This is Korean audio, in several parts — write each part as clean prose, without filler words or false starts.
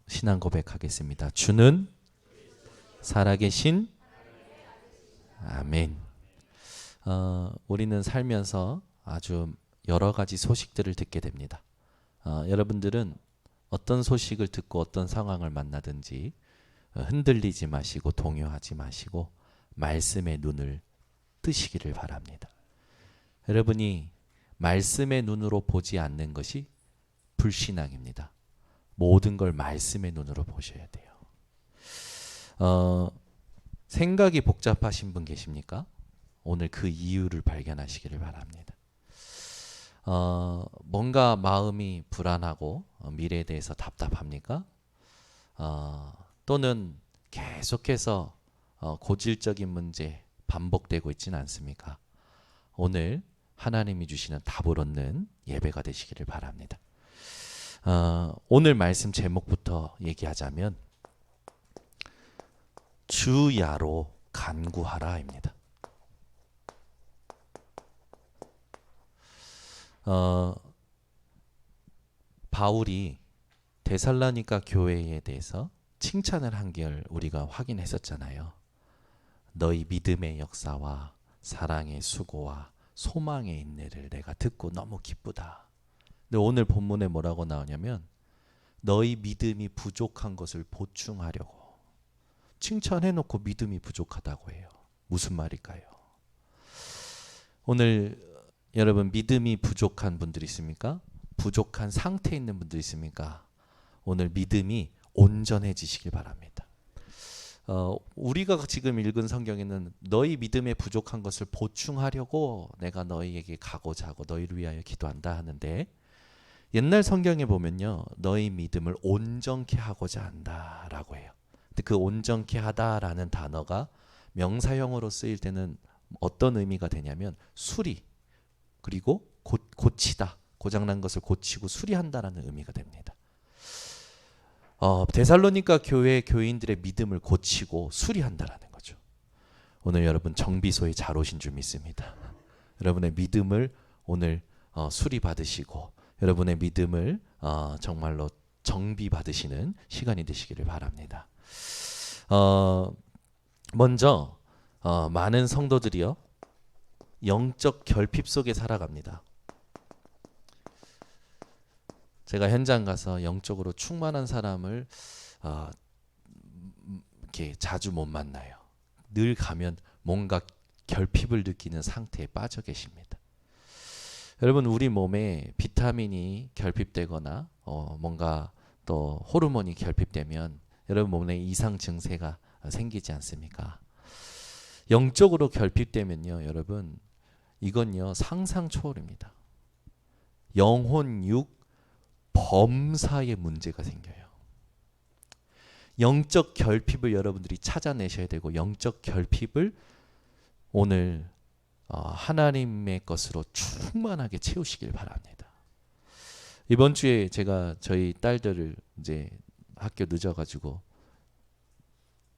신앙 고백하겠습니다. 주는 살아계신 아멘. 우리는 살면서 아주 여러 가지 소식들을 듣게 됩니다. 여러분들은 어떤 소식을 듣고 어떤 상황을 만나든지 흔들리지 마시고 동요하지 마시고 말씀의 눈을 뜨시기를 바랍니다. 여러분이 말씀의 눈으로 보지 않는 것이 불신앙입니다. 모든 걸 말씀의 눈으로 보셔야 돼요. 생각이 복잡하신 분 계십니까? 오늘 그 이유를 발견하시기를 바랍니다. 뭔가 마음이 불안하고 미래에 대해서 답답합니까? 또는 계속해서 고질적인 문제 반복되고 있지는 않습니까? 오늘 하나님이 주시는 답을 얻는 예배가 되시기를 바랍니다. 오늘 말씀 제목부터 얘기하자면 주야로 간구하라입니다. 바울이 데살로니가 교회에 대해서 칭찬을 한결 우리가 확인했었잖아요. 너희 믿음의 역사와 사랑의 수고와 소망의 인내를 내가 듣고 너무 기쁘다. 근데 오늘 본문에 뭐라고 나오냐면 너희 믿음이 부족한 것을 보충하려고 칭찬해놓고 믿음이 부족하다고 해요. 무슨 말일까요? 오늘 여러분 믿음이 부족한 분들 있습니까? 부족한 상태에 있는 분들 있습니까? 오늘 믿음이 온전해지시길 바랍니다. 우리가 지금 읽은 성경에는 너희 믿음에 부족한 것을 보충하려고 내가 너희에게 가고자 하고 너희를 위하여 기도한다 하는데 옛날 성경에 보면요. 너희 믿음을 온전케 하고자 한다라고 해요. 근데 그 온전케 하다라는 단어가 명사형으로 쓰일 때는 어떤 의미가 되냐면 수리 그리고 고치다. 고장난 것을 고치고 수리한다라는 의미가 됩니다. 데살로니가 교회 교인들의 믿음을 고치고 수리한다라는 거죠. 오늘 여러분 정비소에 잘 오신 줄 믿습니다. 여러분의 믿음을 오늘 수리 받으시고 여러분의 믿음을 정말로 정비 받으시는 시간이 되시기를 바랍니다. 먼저 많은 성도들이요 영적 결핍 속에 살아갑니다. 제가 현장 가서 영적으로 충만한 사람을 이렇게 자주 못 만나요. 늘 가면 뭔가 결핍을 느끼는 상태에 빠져 계십니다. 여러분 우리 몸에 비타민이 결핍되거나 뭔가 또 호르몬이 결핍되면 여러분 몸에 이상 증세가 생기지 않습니까? 영적으로 결핍되면요 여러분 이건요 상상 초월입니다. 영혼, 육, 범사에 문제가 생겨요. 영적 결핍을 여러분들이 찾아내셔야 되고 영적 결핍을 오늘 하나님의 것으로 충만하게 채우시길 바랍니다. 이번 주에 제가 저희 딸들을 이제 학교 늦어가지고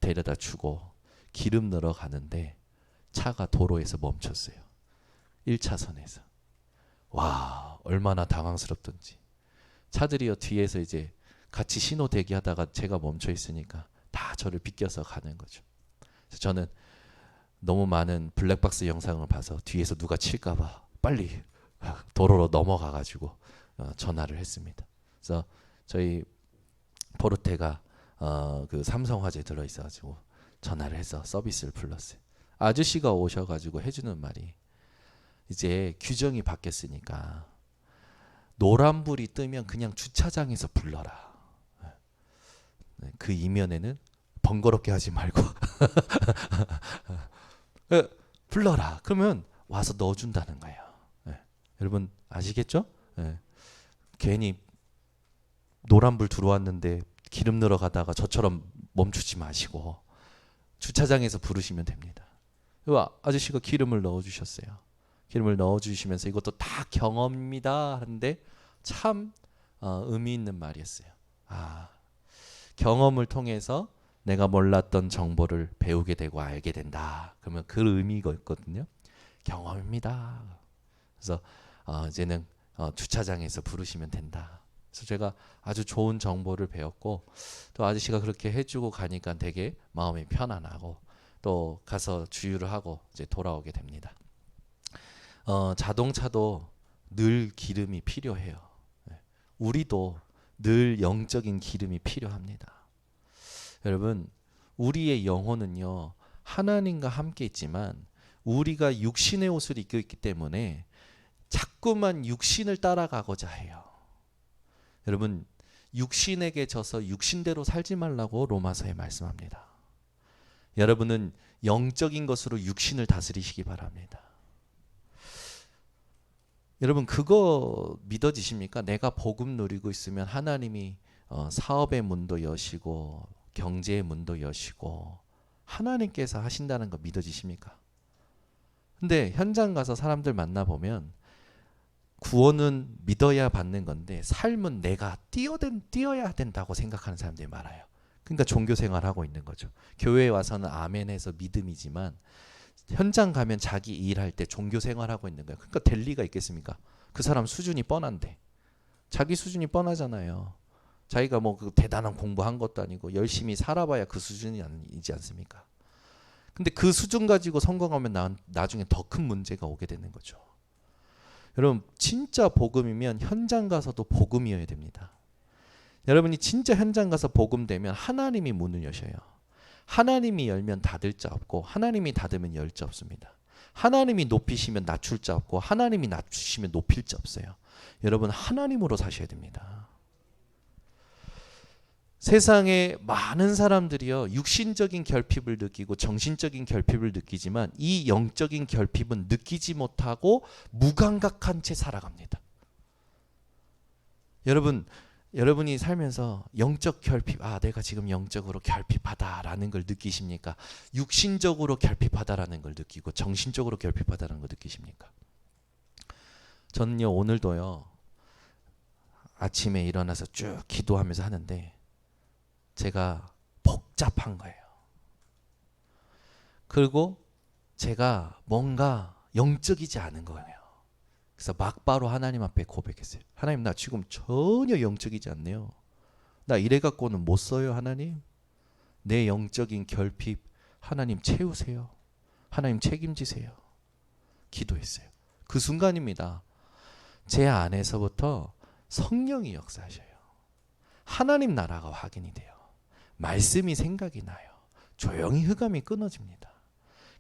데려다 주고 기름 넣으러 가는데 차가 도로에서 멈췄어요. 1차선에서. 와 얼마나 당황스럽던지. 차들이요 뒤에서 이제 같이 신호 대기하다가 제가 멈춰 있으니까 다 저를 비껴서 가는 거죠. 그래서 저는 너무 많은 블랙박스 영상을 봐서 뒤에서 누가 칠까봐 빨리 도로로 넘어가가지고 전화를 했습니다. 그래서 저희 포르테가 그 삼성화재 들어있어가지고 전화를 해서 서비스를 불렀어요. 아저씨가 오셔가지고 해주는 말이 이제 규정이 바뀌었으니까 노란불이 뜨면 그냥 주차장에서 불러라. 그 이면에는 번거롭게 하지 말고 불러라. 그러면 와서 넣어준다는 거예요. 여러분 아시겠죠? 괜히 노란불 들어왔는데 기름 넣으러 가다가 저처럼 멈추지 마시고 주차장에서 부르시면 됩니다. 아저씨가 기름을 넣어주셨어요. 기름을 넣어주시면서 이것도 다 경험입니다 하는데 참 의미 있는 말이었어요. 경험을 통해서 내가 몰랐던 정보를 배우게 되고 알게 된다. 그러면 그 의미가 있거든요. 경험입니다. 그래서 이제는 주차장에서 부르시면 된다. 그래서 제가 아주 좋은 정보를 배웠고 또 아저씨가 그렇게 해주고 가니까 되게 마음이 편안하고 또 가서 주유를 하고 이제 돌아오게 됩니다. 자동차도 늘 기름이 필요해요. 우리도 늘 영적인 기름이 필요합니다. 여러분, 우리의 영혼은요 하나님과 함께 있지만 우리가 육신의 옷을 입고 있기 때문에 자꾸만 육신을 따라가고자 해요. 여러분, 육신에게 져서 육신대로 살지 말라고 로마서에 말씀합니다. 여러분은 영적인 것으로 육신을 다스리시기 바랍니다. 여러분, 그거 믿어지십니까? 내가 복음 누리고 있으면 하나님이 사업의 문도 여시고 경제의 문도 여시고 하나님께서 하신다는 거 믿어지십니까? 근데 현장 가서 사람들 만나보면 구원은 믿어야 받는 건데 삶은 내가 뛰어야 된다고 생각하는 사람들이 많아요. 그러니까 종교생활하고 있는 거죠. 교회에 와서는 아멘해서 믿음이지만 현장 가면 자기 일할 때 종교생활하고 있는 거예요. 그러니까 될 리가 있겠습니까? 그 사람 수준이 뻔한데. 자기 수준이 뻔하잖아요. 자기가 뭐 그 대단한 공부한 것도 아니고 열심히 살아봐야 그 수준이 아니지 않습니까? 근데 그 수준 가지고 성공하면 나중에 더 큰 문제가 오게 되는 거죠. 여러분, 진짜 복음이면 현장 가서도 복음이어야 됩니다. 여러분이 진짜 현장 가서 복음 되면 하나님이 문을 여셔요. 하나님이 열면 닫을 자 없고 하나님이 닫으면 열 자 없습니다. 하나님이 높이시면 낮출 자 없고 하나님이 낮추시면 높일 자 없어요. 여러분, 하나님으로 사셔야 됩니다. 세상에 많은 사람들이요 육신적인 결핍을 느끼고 정신적인 결핍을 느끼지만 이 영적인 결핍은 느끼지 못하고 무감각한 채 살아갑니다. 여러분이 살면서 영적 결핍, 내가 지금 영적으로 결핍하다라는 걸 느끼십니까? 육신적으로 결핍하다라는 걸 느끼고 정신적으로 결핍하다라는 걸 느끼십니까? 저는요 오늘도요 아침에 일어나서 쭉 기도하면서 하는데 제가 복잡한 거예요. 그리고 제가 뭔가 영적이지 않은 거예요. 그래서 막바로 하나님 앞에 고백했어요. 하나님, 나 지금 전혀 영적이지 않네요. 나 이래 갖고는 못 써요. 하나님, 내 영적인 결핍 하나님 채우세요. 하나님 책임지세요. 기도했어요. 그 순간입니다. 제 안에서부터 성령이 역사하셔요. 하나님 나라가 확인이 돼요. 말씀이 생각이 나요. 조용히 흑암이 끊어집니다.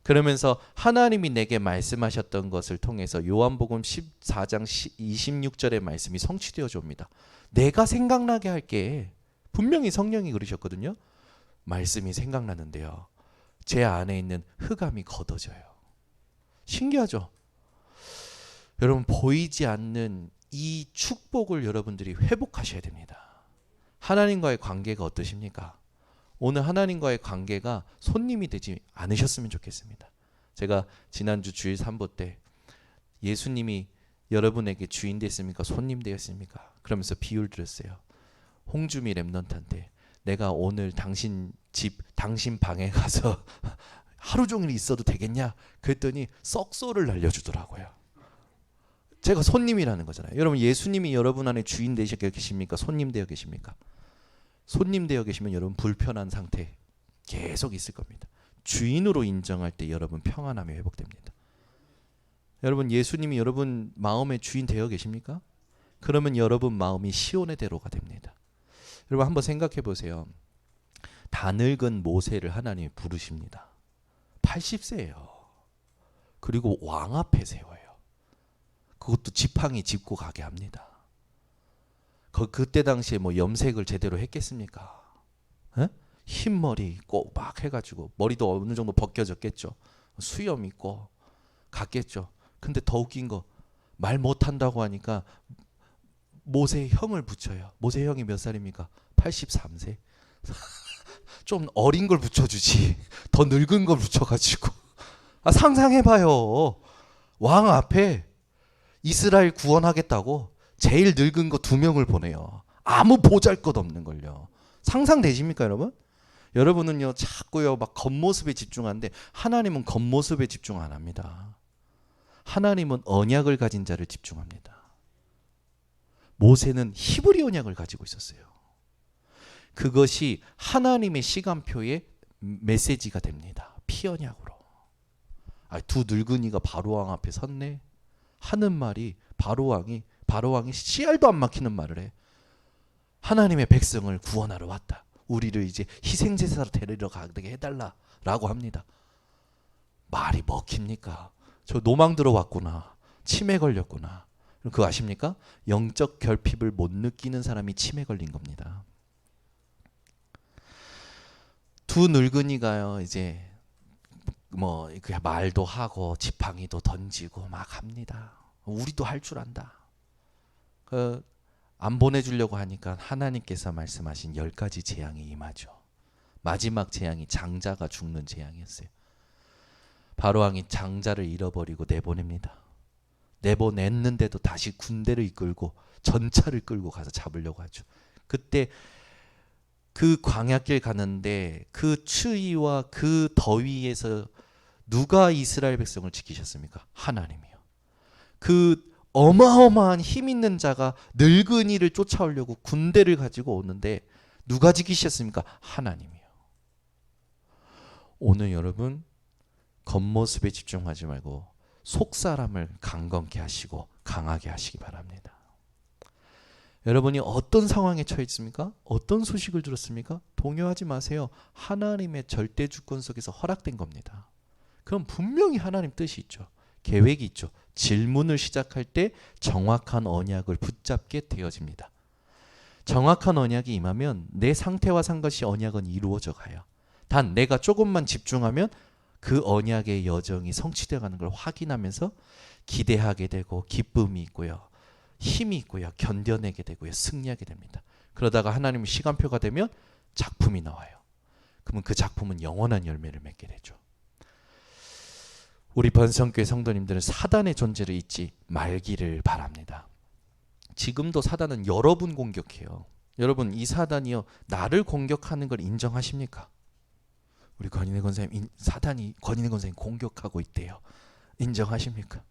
그러면서 하나님이 내게 말씀하셨던 것을 통해서 요한복음 14장 26절의 말씀이 성취되어져 옵니다. 내가 생각나게 할게. 분명히 성령이 그러셨거든요. 말씀이 생각나는데요. 제 안에 있는 흑암이 걷어져요. 신기하죠? 여러분, 보이지 않는 이 축복을 여러분들이 회복하셔야 됩니다. 하나님과의 관계가 어떠십니까? 오늘 하나님과의 관계가 손님이 되지 않으셨으면 좋겠습니다. 제가 지난주 주일 3부 때 예수님이 여러분에게 주인 됐습니까? 손님 되었습니까? 그러면서 비유를 들었어요. 홍주미 랩넌트한테 내가 오늘 당신 집, 당신 방에 가서 하루 종일 있어도 되겠냐? 그랬더니 썩소를 날려주더라고요. 제가 손님이라는 거잖아요. 여러분, 예수님이 여러분 안에 주인 되시어 계십니까? 손님 되어 계십니까? 손님 되어 계시면 여러분 불편한 상태 계속 있을 겁니다. 주인으로 인정할 때 여러분 평안함이 회복됩니다. 여러분, 예수님이 여러분 마음의 주인 되어 계십니까? 그러면 여러분 마음이 시온의 대로가 됩니다. 여러분 한번 생각해 보세요. 다 늙은 모세를 하나님이 부르십니다. 80세예요. 그리고 왕 앞에 세워요. 그것도 지팡이 짚고 가게 합니다. 그때 당시에 뭐 염색을 제대로 했겠습니까? 에? 흰머리 꼬박 해가지고 머리도 어느 정도 벗겨졌겠죠. 수염 있고 갔겠죠. 근데 더 웃긴 거 말 못한다고 하니까 모세 형을 붙여요. 모세 형이 몇 살입니까? 83세. 좀 어린 걸 붙여주지. 더 늙은 걸 붙여가지고. 상상해봐요. 왕 앞에 이스라엘 구원하겠다고 제일 늙은 거 2명을 보내요. 아무 보잘것없는 걸요. 상상되십니까, 여러분? 여러분은요 자꾸요 막 겉모습에 집중하는데 하나님은 겉모습에 집중 안 합니다. 하나님은 언약을 가진 자를 집중합니다. 모세는 히브리 언약을 가지고 있었어요. 그것이 하나님의 시간표의 메시지가 됩니다. 피 언약으로. 두 늙은이가 바로왕 앞에 섰네 하는 말이 바로왕이 씨알도 안 막히는 말을 해. 하나님의 백성을 구원하러 왔다. 우리를 이제 희생제사로 데리러 가게 해달라라고 합니다. 말이 먹힙니까? 저 노망 들어왔구나. 치매 걸렸구나. 그거 아십니까? 영적 결핍을 못 느끼는 사람이 치매 걸린 겁니다. 두 늙은이가요, 이제 말도 하고 지팡이도 던지고 막 합니다. 우리도 할 줄 안다. 안 보내주려고 하니까 하나님께서 말씀하신 10가지 재앙이 임하죠. 마지막 재앙이 장자가 죽는 재앙이었어요. 바로왕이 장자를 잃어버리고 내보냅니다. 내보냈는데도 다시 군대를 이끌고 전차를 끌고 가서 잡으려고 하죠. 그때 그 광야길 가는데 그 추위와 그 더위에서 누가 이스라엘 백성을 지키셨습니까? 하나님이요. 그 어마어마한 힘 있는 자가 늙은이를 쫓아오려고 군대를 가지고 오는데 누가 지키셨습니까? 하나님이요. 오늘 여러분 겉모습에 집중하지 말고 속 사람을 강건케 하시고 강하게 하시기 바랍니다. 여러분이 어떤 상황에 처해 있습니까? 어떤 소식을 들었습니까? 동요하지 마세요. 하나님의 절대 주권 속에서 허락된 겁니다. 그럼 분명히 하나님 뜻이 있죠. 계획이 있죠. 질문을 시작할 때 정확한 언약을 붙잡게 되어집니다. 정확한 언약이 임하면 내 상태와 상관없이 언약은 이루어져 가요. 단 내가 조금만 집중하면 그 언약의 여정이 성취되어 가는 걸 확인하면서 기대하게 되고 기쁨이 있고요. 힘이 있고요. 견뎌내게 되고요. 승리하게 됩니다. 그러다가 하나님의 시간표가 되면 작품이 나와요. 그러면 그 작품은 영원한 열매를 맺게 되죠. 우리 번성교회 성도님들은 사단의 존재를 잊지 말기를 바랍니다. 지금도 사단은 여러분 공격해요. 여러분 이 사단이요 나를 공격하는 걸 인정하십니까? 우리 권인혜 권사님 사단이 권인혜 권사님 공격하고 있대요. 인정하십니까?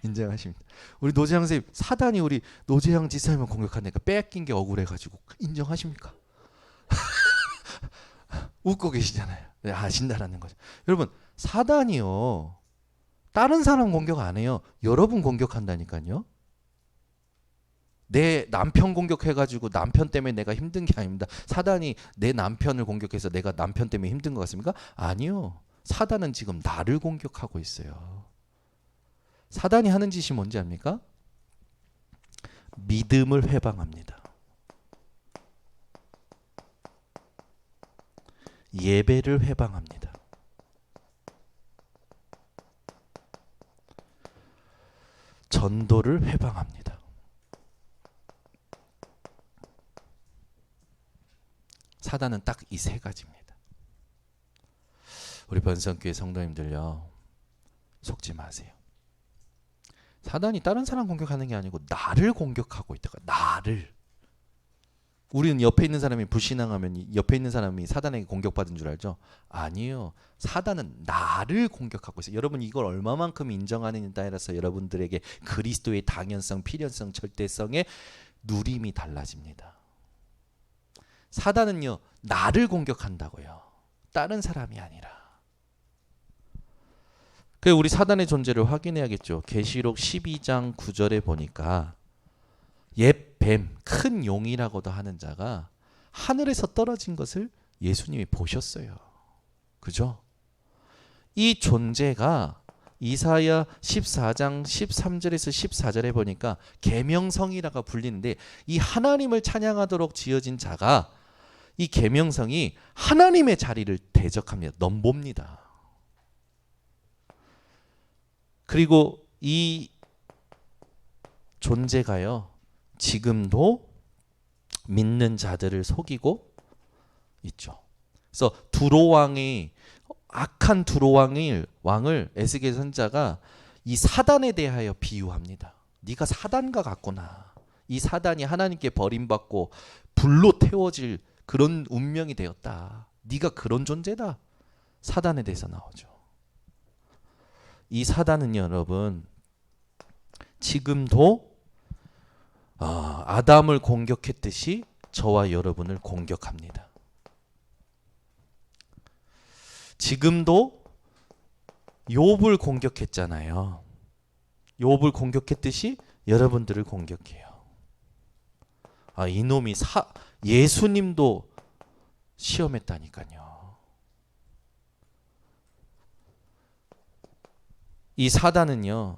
인정하십니다. 우리 노재영 선생님 사단이 우리 노재영 지사님을 공격하니까 뺏긴 게 억울해가지고 인정하십니까? 웃고 계시잖아요. 아신다라는 거죠. 여러분 사단이요 다른 사람 공격 안 해요. 여러분 공격한다니까요. 내 남편 공격해가지고 남편 때문에 내가 힘든 게 아닙니다. 사단이 내 남편을 공격해서 내가 남편 때문에 힘든 것 같습니까? 아니요. 사단은 지금 나를 공격하고 있어요. 사단이 하는 짓이 뭔지 압니까? 믿음을 회방합니다. 예배를 회방합니다. 전도를 회방합니다. 사단은 딱 이 세 가지입니다. 우리 번성교회 성도님들요 속지 마세요. 사단이 다른 사람 공격하는 게 아니고 나를 공격하고 있다가 나를. 우리는 옆에 있는 사람이 불신앙하면 옆에 있는 사람이 사단에게 공격받은 줄 알죠? 아니요. 사단은 나를 공격하고 있어요. 여러분 이걸 얼마만큼 인정하느냐에 따라서 여러분들에게 그리스도의 당연성, 필연성, 절대성의 누림이 달라집니다. 사단은요 나를 공격한다고요. 다른 사람이 아니라. 그래서 우리 사단의 존재를 확인해야겠죠. 계시록 12장 9절에 보니까 옛 뱀, 큰 용이라고도 하는 자가 하늘에서 떨어진 것을 예수님이 보셨어요. 그죠? 이 존재가 이사야 14장 13절에서 14절에 보니까 계명성이라고 불리는데 이 하나님을 찬양하도록 지어진 자가 이 계명성이 하나님의 자리를 대적합니다. 넘봅니다. 그리고 이 존재가요 지금도 믿는 자들을 속이고 있죠. 그래서 악한 왕을 에스겔 선지자가 이 사단에 대하여 비유합니다. 네가 사단과 같구나. 이 사단이 하나님께 버림받고 불로 태워질 그런 운명이 되었다. 네가 그런 존재다. 사단에 대해서 나오죠. 이 사단은 여러분 지금도 아담을 공격했듯이 저와 여러분을 공격합니다. 지금도 욥을 공격했잖아요. 욥을 공격했듯이 여러분들을 공격해요. 이놈이 예수님도 시험했다니까요. 이 사단은요,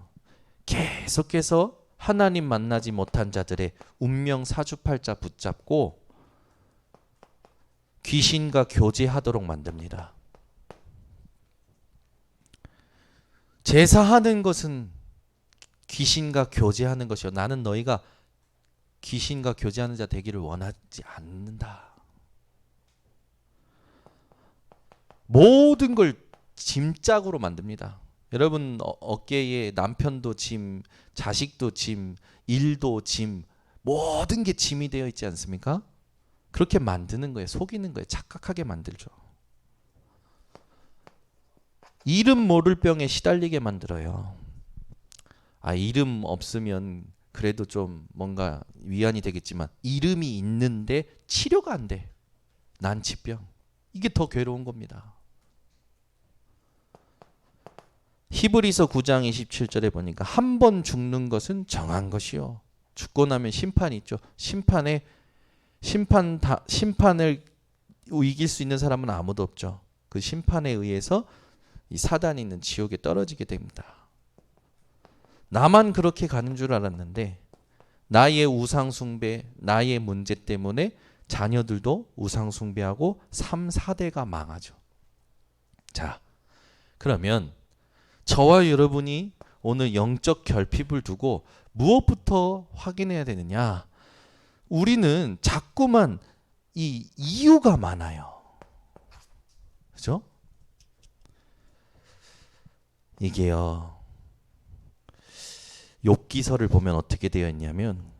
계속해서 하나님 만나지 못한 자들의 운명 사주팔자 붙잡고 귀신과 교제하도록 만듭니다. 제사하는 것은 귀신과 교제하는 것이요, 나는 너희가 귀신과 교제하는 자 되기를 원하지 않는다. 모든 걸 짐짝으로 만듭니다. 여러분 어깨에 남편도 짐, 자식도 짐, 일도 짐, 모든 게 짐이 되어 있지 않습니까? 그렇게 만드는 거예요. 속이는 거예요. 착각하게 만들죠. 이름 모를 병에 시달리게 만들어요. 이름 없으면 그래도 좀 뭔가 위안이 되겠지만 이름이 있는데 치료가 안 돼. 난치병. 이게 더 괴로운 겁니다. 히브리서 9장 27절에 보니까 한 번 죽는 것은 정한 것이요. 죽고 나면 심판이 있죠. 심판을 이길 수 있는 사람은 아무도 없죠. 그 심판에 의해서 이 사단이 있는 지옥에 떨어지게 됩니다. 나만 그렇게 가는 줄 알았는데 나의 우상 숭배, 나의 문제 때문에 자녀들도 우상 숭배하고 3, 4대가 망하죠. 자, 그러면 저와 여러분이 오늘 영적 결핍을 두고 무엇부터 확인해야 되느냐? 우리는 자꾸만 이 이유가 많아요. 그죠? 이게요, 욥기서를 보면 어떻게 되어 있냐면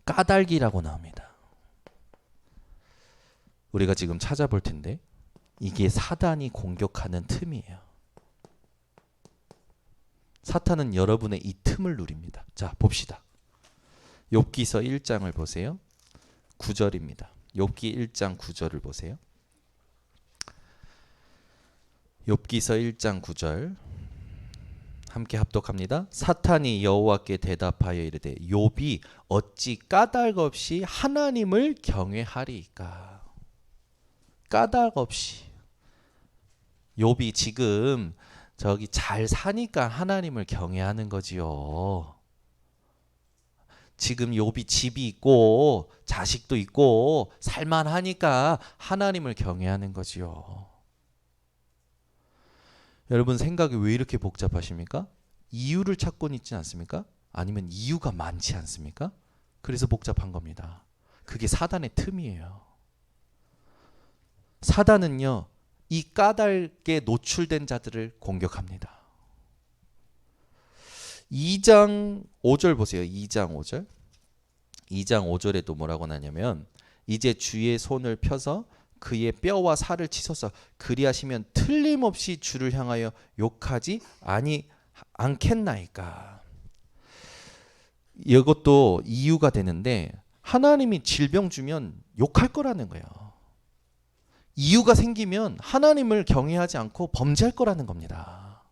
까닭이라고 나옵니다. 우리가 지금 찾아볼 텐데 이게 사단이 공격하는 틈이에요. 사탄은 여러분의 이 틈을 누립니다. 자, 봅시다. 욥기서 1장을 보세요. 9절입니다. 욥기 1장 9절을 보세요. 욥기서 1장 9절 함께 합독합니다. 사탄이 여호와께 대답하여 이르되 욥이 어찌 까닭 없이 하나님을 경외하리이까. 까닭 없이. 욥이 지금 저기 잘 사니까 하나님을 경외하는 거지요. 지금 욥이 집이 있고 자식도 있고 살만하니까 하나님을 경외하는 거지요. 여러분 생각이 왜 이렇게 복잡하십니까? 이유를 찾고는 있지 않습니까? 아니면 이유가 많지 않습니까? 그래서 복잡한 겁니다. 그게 사단의 틈이에요. 사단은요, 이 까닭에 노출된 자들을 공격합니다. 2장 5절 보세요. 2장 5절. 2장 5절에도 뭐라고 나냐면 이제 주의 손을 펴서 그의 뼈와 살을 치소서 그리하시면 틀림없이 주를 향하여 욕하지 않겠나이까. 이것도 이유가 되는데 하나님이 질병 주면 욕할 거라는 거예요. 이유가 생기면 하나님을 경외하지 않고 범죄할 거라는 겁니다.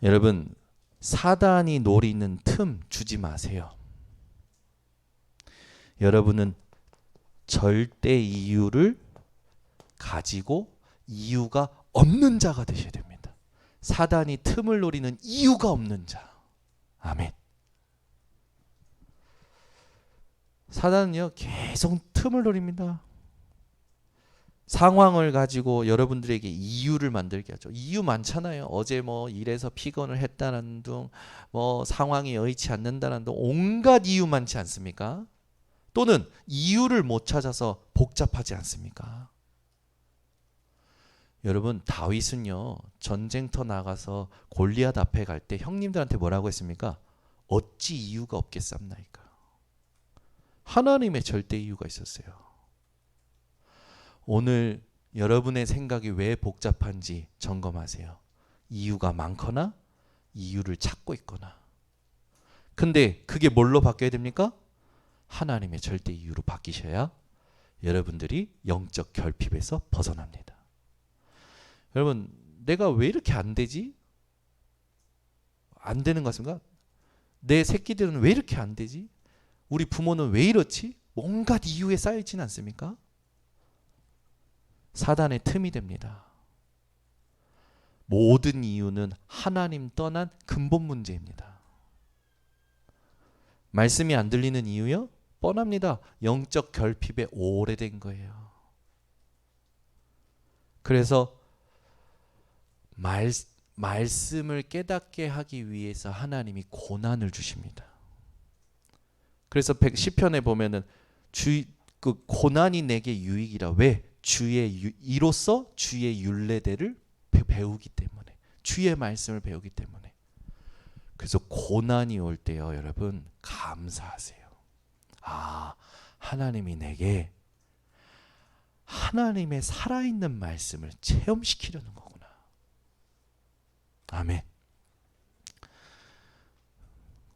여러분, 사단이 노리는 틈 주지 마세요. 여러분은 절대 이유를 가지고 이유가 없는 자가 되셔야 됩니다. 사단이 틈을 노리는 이유가 없는 자. 아멘. 사단은요, 계속 틈을 노립니다. 상황을 가지고 여러분들에게 이유를 만들게 하죠. 이유 많잖아요. 어제 뭐 일해서 피곤을 했다는 둥, 뭐 상황이 여의치 않는다는 둥, 온갖 이유 많지 않습니까? 또는 이유를 못 찾아서 복잡하지 않습니까? 여러분, 다윗은요, 전쟁터 나가서 골리앗 앞에 갈 때 형님들한테 뭐라고 했습니까? 어찌 이유가 없겠습니까? 하나님의 절대 이유가 있었어요. 오늘 여러분의 생각이 왜 복잡한지 점검하세요. 이유가 많거나 이유를 찾고 있거나. 근데 그게 뭘로 바뀌어야 됩니까? 하나님의 절대 이유로 바뀌셔야 여러분들이 영적 결핍에서 벗어납니다. 여러분, 내가 왜 이렇게 안 되지? 안 되는 것 같습니까? 내 새끼들은 왜 이렇게 안 되지? 우리 부모는 왜 이렇지? 온갖 이유에 쌓여있지는 않습니까? 사단의 틈이 됩니다. 모든 이유는 하나님 떠난 근본 문제입니다. 말씀이 안 들리는 이유요? 뻔합니다. 영적 결핍에 오래된 거예요. 그래서 말씀을 깨닫게 하기 위해서 하나님이 고난을 주십니다. 그래서 시편에 보면은 그 고난이 내게 유익이라. 왜? 이로써 주의 율례대를 배우기 때문에, 주의 말씀을 배우기 때문에. 그래서 고난이 올 때요, 여러분 감사하세요. 아, 하나님이 내게 하나님의 살아있는 말씀을 체험시키려는 거구나. 아멘.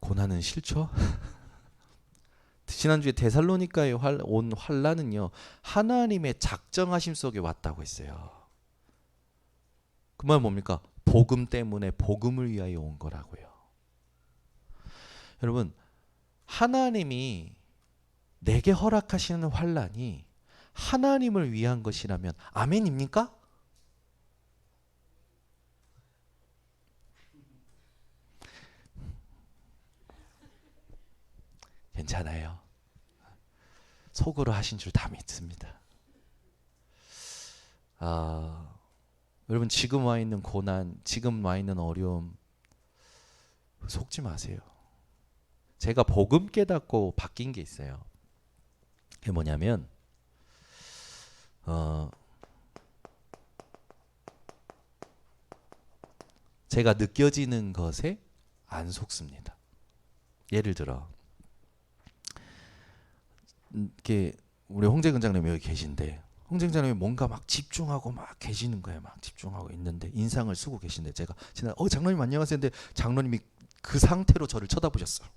고난은 싫죠? 지난주에 데살로니가에 온 환난은요, 하나님의 작정하심 속에 왔다고 했어요. 그 말은 뭡니까? 복음 때문에, 복음을 위하여 온 거라고요. 여러분, 하나님이 내게 허락하시는 환난이 하나님을 위한 것이라면 아멘입니까? 괜찮아요. 속으로 하신 줄 다 믿습니다. 여러분, 지금 와 있는 고난, 지금 와 있는 어려움 속지 마세요. 제가 복음 깨닫고 바뀐 게 있어요. 그게 뭐냐면 제가 느껴지는 것에 안 속습니다. 예를 들어 이렇게 우리 홍재근장님이 여기 계신데, 홍재근장님이 뭔가 막 집중하고 막 계시는 거예요. 막 집중하고 있는데 인상을 쓰고 계신데, 제가 지난 장로님 안녕하세요 근데 장로님이 그 상태로 저를 쳐다보셨어요.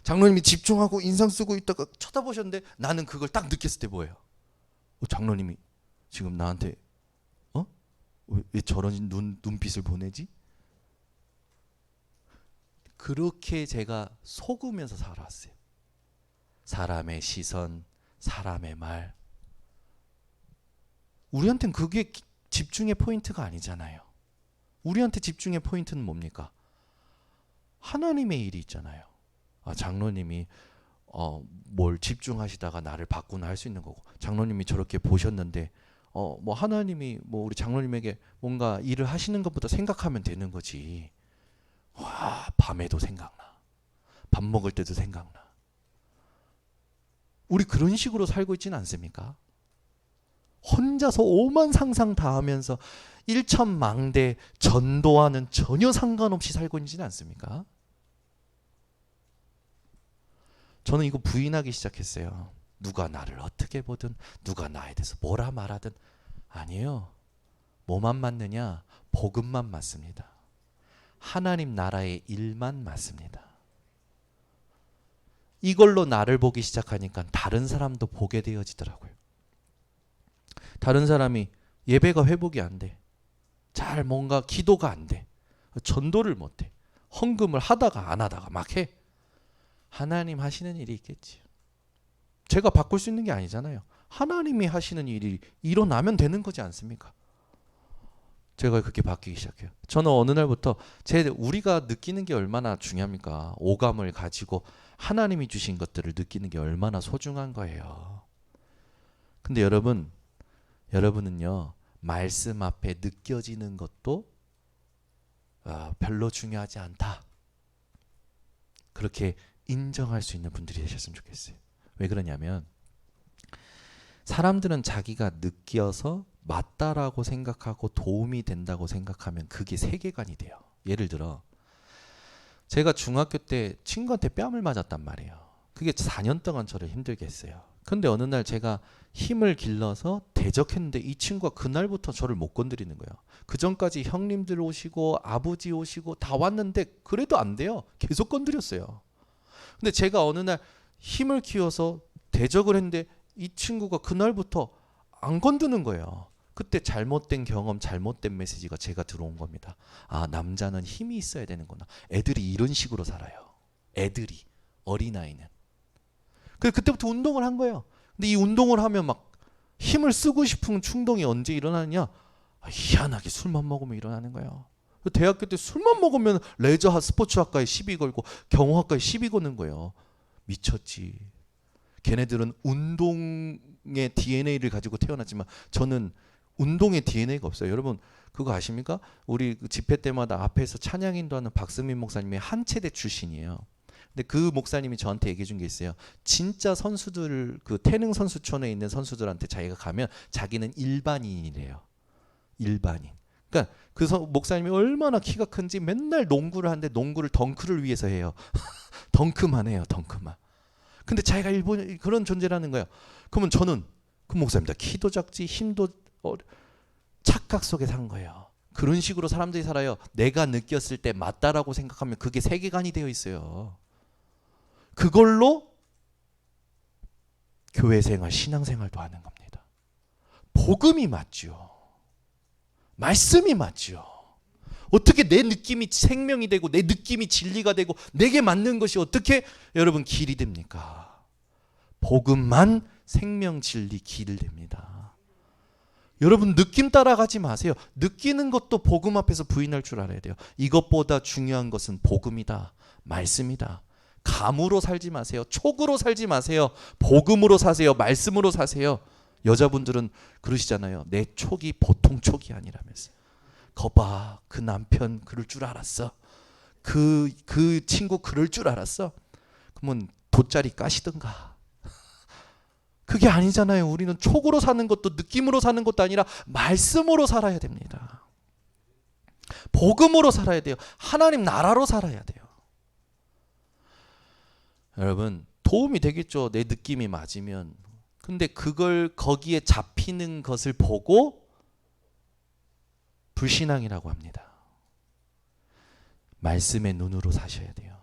장로님이 집중하고 인상 쓰고 있다가 쳐다보셨는데 나는 그걸 딱 느꼈을 때 뭐예요? 장로님이 지금 나한테 왜 저런 눈빛을 보내지? 그렇게 제가 속으면서 살아왔어요. 사람의 시선, 사람의 말. 우리한테는 그게 집중의 포인트가 아니잖아요. 우리한테 집중의 포인트는 뭡니까? 하나님의 일이 있잖아요. 장로님이 뭘 집중하시다가 나를 바꾸나 할 수 있는 거고, 장로님이 저렇게 보셨는데 뭐 하나님이 뭐 우리 장로님에게 뭔가 일을 하시는 것보다 생각하면 되는 거지. 와, 밤에도 생각나. 밥 먹을 때도 생각나. 우리 그런 식으로 살고 있지는 않습니까? 혼자서 오만 상상 다 하면서 일천망대 전도와는 전혀 상관없이 살고 있지는 않습니까? 저는 이거 부인하기 시작했어요. 누가 나를 어떻게 보든, 누가 나에 대해서 뭐라 말하든, 아니에요. 뭐만 맞느냐? 복음만 맞습니다. 하나님 나라의 일만 맞습니다. 이걸로 나를 보기 시작하니까 다른 사람도 보게 되어지더라고요. 다른 사람이 예배가 회복이 안 돼. 잘 뭔가 기도가 안 돼. 전도를 못 해. 헌금을 하다가 안 하다가 막 해. 하나님 하시는 일이 있겠지. 제가 바꿀 수 있는 게 아니잖아요. 하나님이 하시는 일이 일어나면 되는 거지 않습니까? 제가 그렇게 바뀌기 시작해요. 저는 어느 날부터 우리가 느끼는 게 얼마나 중요합니까? 오감을 가지고 하나님이 주신 것들을 느끼는 게 얼마나 소중한 거예요. 근데 여러분은요, 말씀 앞에 느껴지는 것도 별로 중요하지 않다. 그렇게 인정할 수 있는 분들이 되셨으면 좋겠어요. 왜 그러냐면 사람들은 자기가 느껴서 맞다라고 생각하고 도움이 된다고 생각하면 그게 세계관이 돼요. 예를 들어 제가 중학교 때 친구한테 뺨을 맞았단 말이에요. 그게 4년 동안 저를 힘들게 했어요. 근데 어느 날 제가 힘을 길러서 대적했는데 이 친구가 그날부터 저를 못 건드리는 거예요. 그 전까지 형님들 오시고 아버지 오시고 다 왔는데 그래도 안 돼요. 계속 건드렸어요. 근데 제가 어느 날 힘을 키워서 대적을 했는데 이 친구가 그날부터 안 건드는 거예요. 그때 잘못된 경험, 잘못된 메시지가 제가 들어온 겁니다. 아, 남자는 힘이 있어야 되는구나. 애들이 이런 식으로 살아요. 애들이, 어린아이는. 그때부터 운동을 한 거예요. 근데 이 운동을 하면 막 힘을 쓰고 싶은 충동이 언제 일어나느냐? 희한하게 술만 먹으면 일어나는 거예요. 대학교 때 술만 먹으면 레저학 스포츠학과에 시비 걸고 경호학과에 시비 거는 거예요. 미쳤지. 걔네들은 운동의 DNA를 가지고 태어났지만 저는 운동의 DNA가 없어요. 여러분 그거 아십니까? 우리 집회 때마다 앞에서 찬양 인도하는 박승민 목사님이 한체대 출신이에요. 근데 그 목사님이 저한테 얘기해 준 게 있어요. 진짜 선수들, 그 태능 선수촌에 있는 선수들한테 자기가 가면 자기는 일반인이래요. 일반인. 그러니까 그 목사님이 얼마나 키가 큰지 맨날 농구를 하는데 농구를 덩크를 위해서 해요. 덩크만 해요. 덩크만. 근데 자기가 일본 그런 존재라는 거예요. 그러면 저는 그 목사입니다. 키도 작지 힘도 착각 속에 산 거예요. 그런 식으로 사람들이 살아요. 내가 느꼈을 때 맞다라고 생각하면 그게 세계관이 되어 있어요. 그걸로 교회 생활, 신앙 생활도 하는 겁니다. 복음이 맞죠. 말씀이 맞죠. 어떻게 내 느낌이 생명이 되고 내 느낌이 진리가 되고 내게 맞는 것이 어떻게 여러분 길이 됩니까? 복음만 생명, 진리, 길 됩니다. 여러분 느낌 따라가지 마세요. 느끼는 것도 복음 앞에서 부인할 줄 알아야 돼요. 이것보다 중요한 것은 복음이다. 말씀이다. 감으로 살지 마세요. 촉으로 살지 마세요. 복음으로 사세요. 말씀으로 사세요. 여자분들은 그러시잖아요. 내 촉이 보통 촉이 아니라면서. 거봐, 그 남편 그럴 줄 알았어. 그 친구 그럴 줄 알았어. 그러면 돗자리 까시든가. 그게 아니잖아요. 우리는 촉으로 사는 것도 느낌으로 사는 것도 아니라 말씀으로 살아야 됩니다. 복음으로 살아야 돼요. 하나님 나라로 살아야 돼요. 여러분 도움이 되겠죠. 내 느낌이 맞으면. 근데 그걸 거기에 잡히는 것을 보고 불신앙이라고 합니다. 말씀의 눈으로 사셔야 돼요.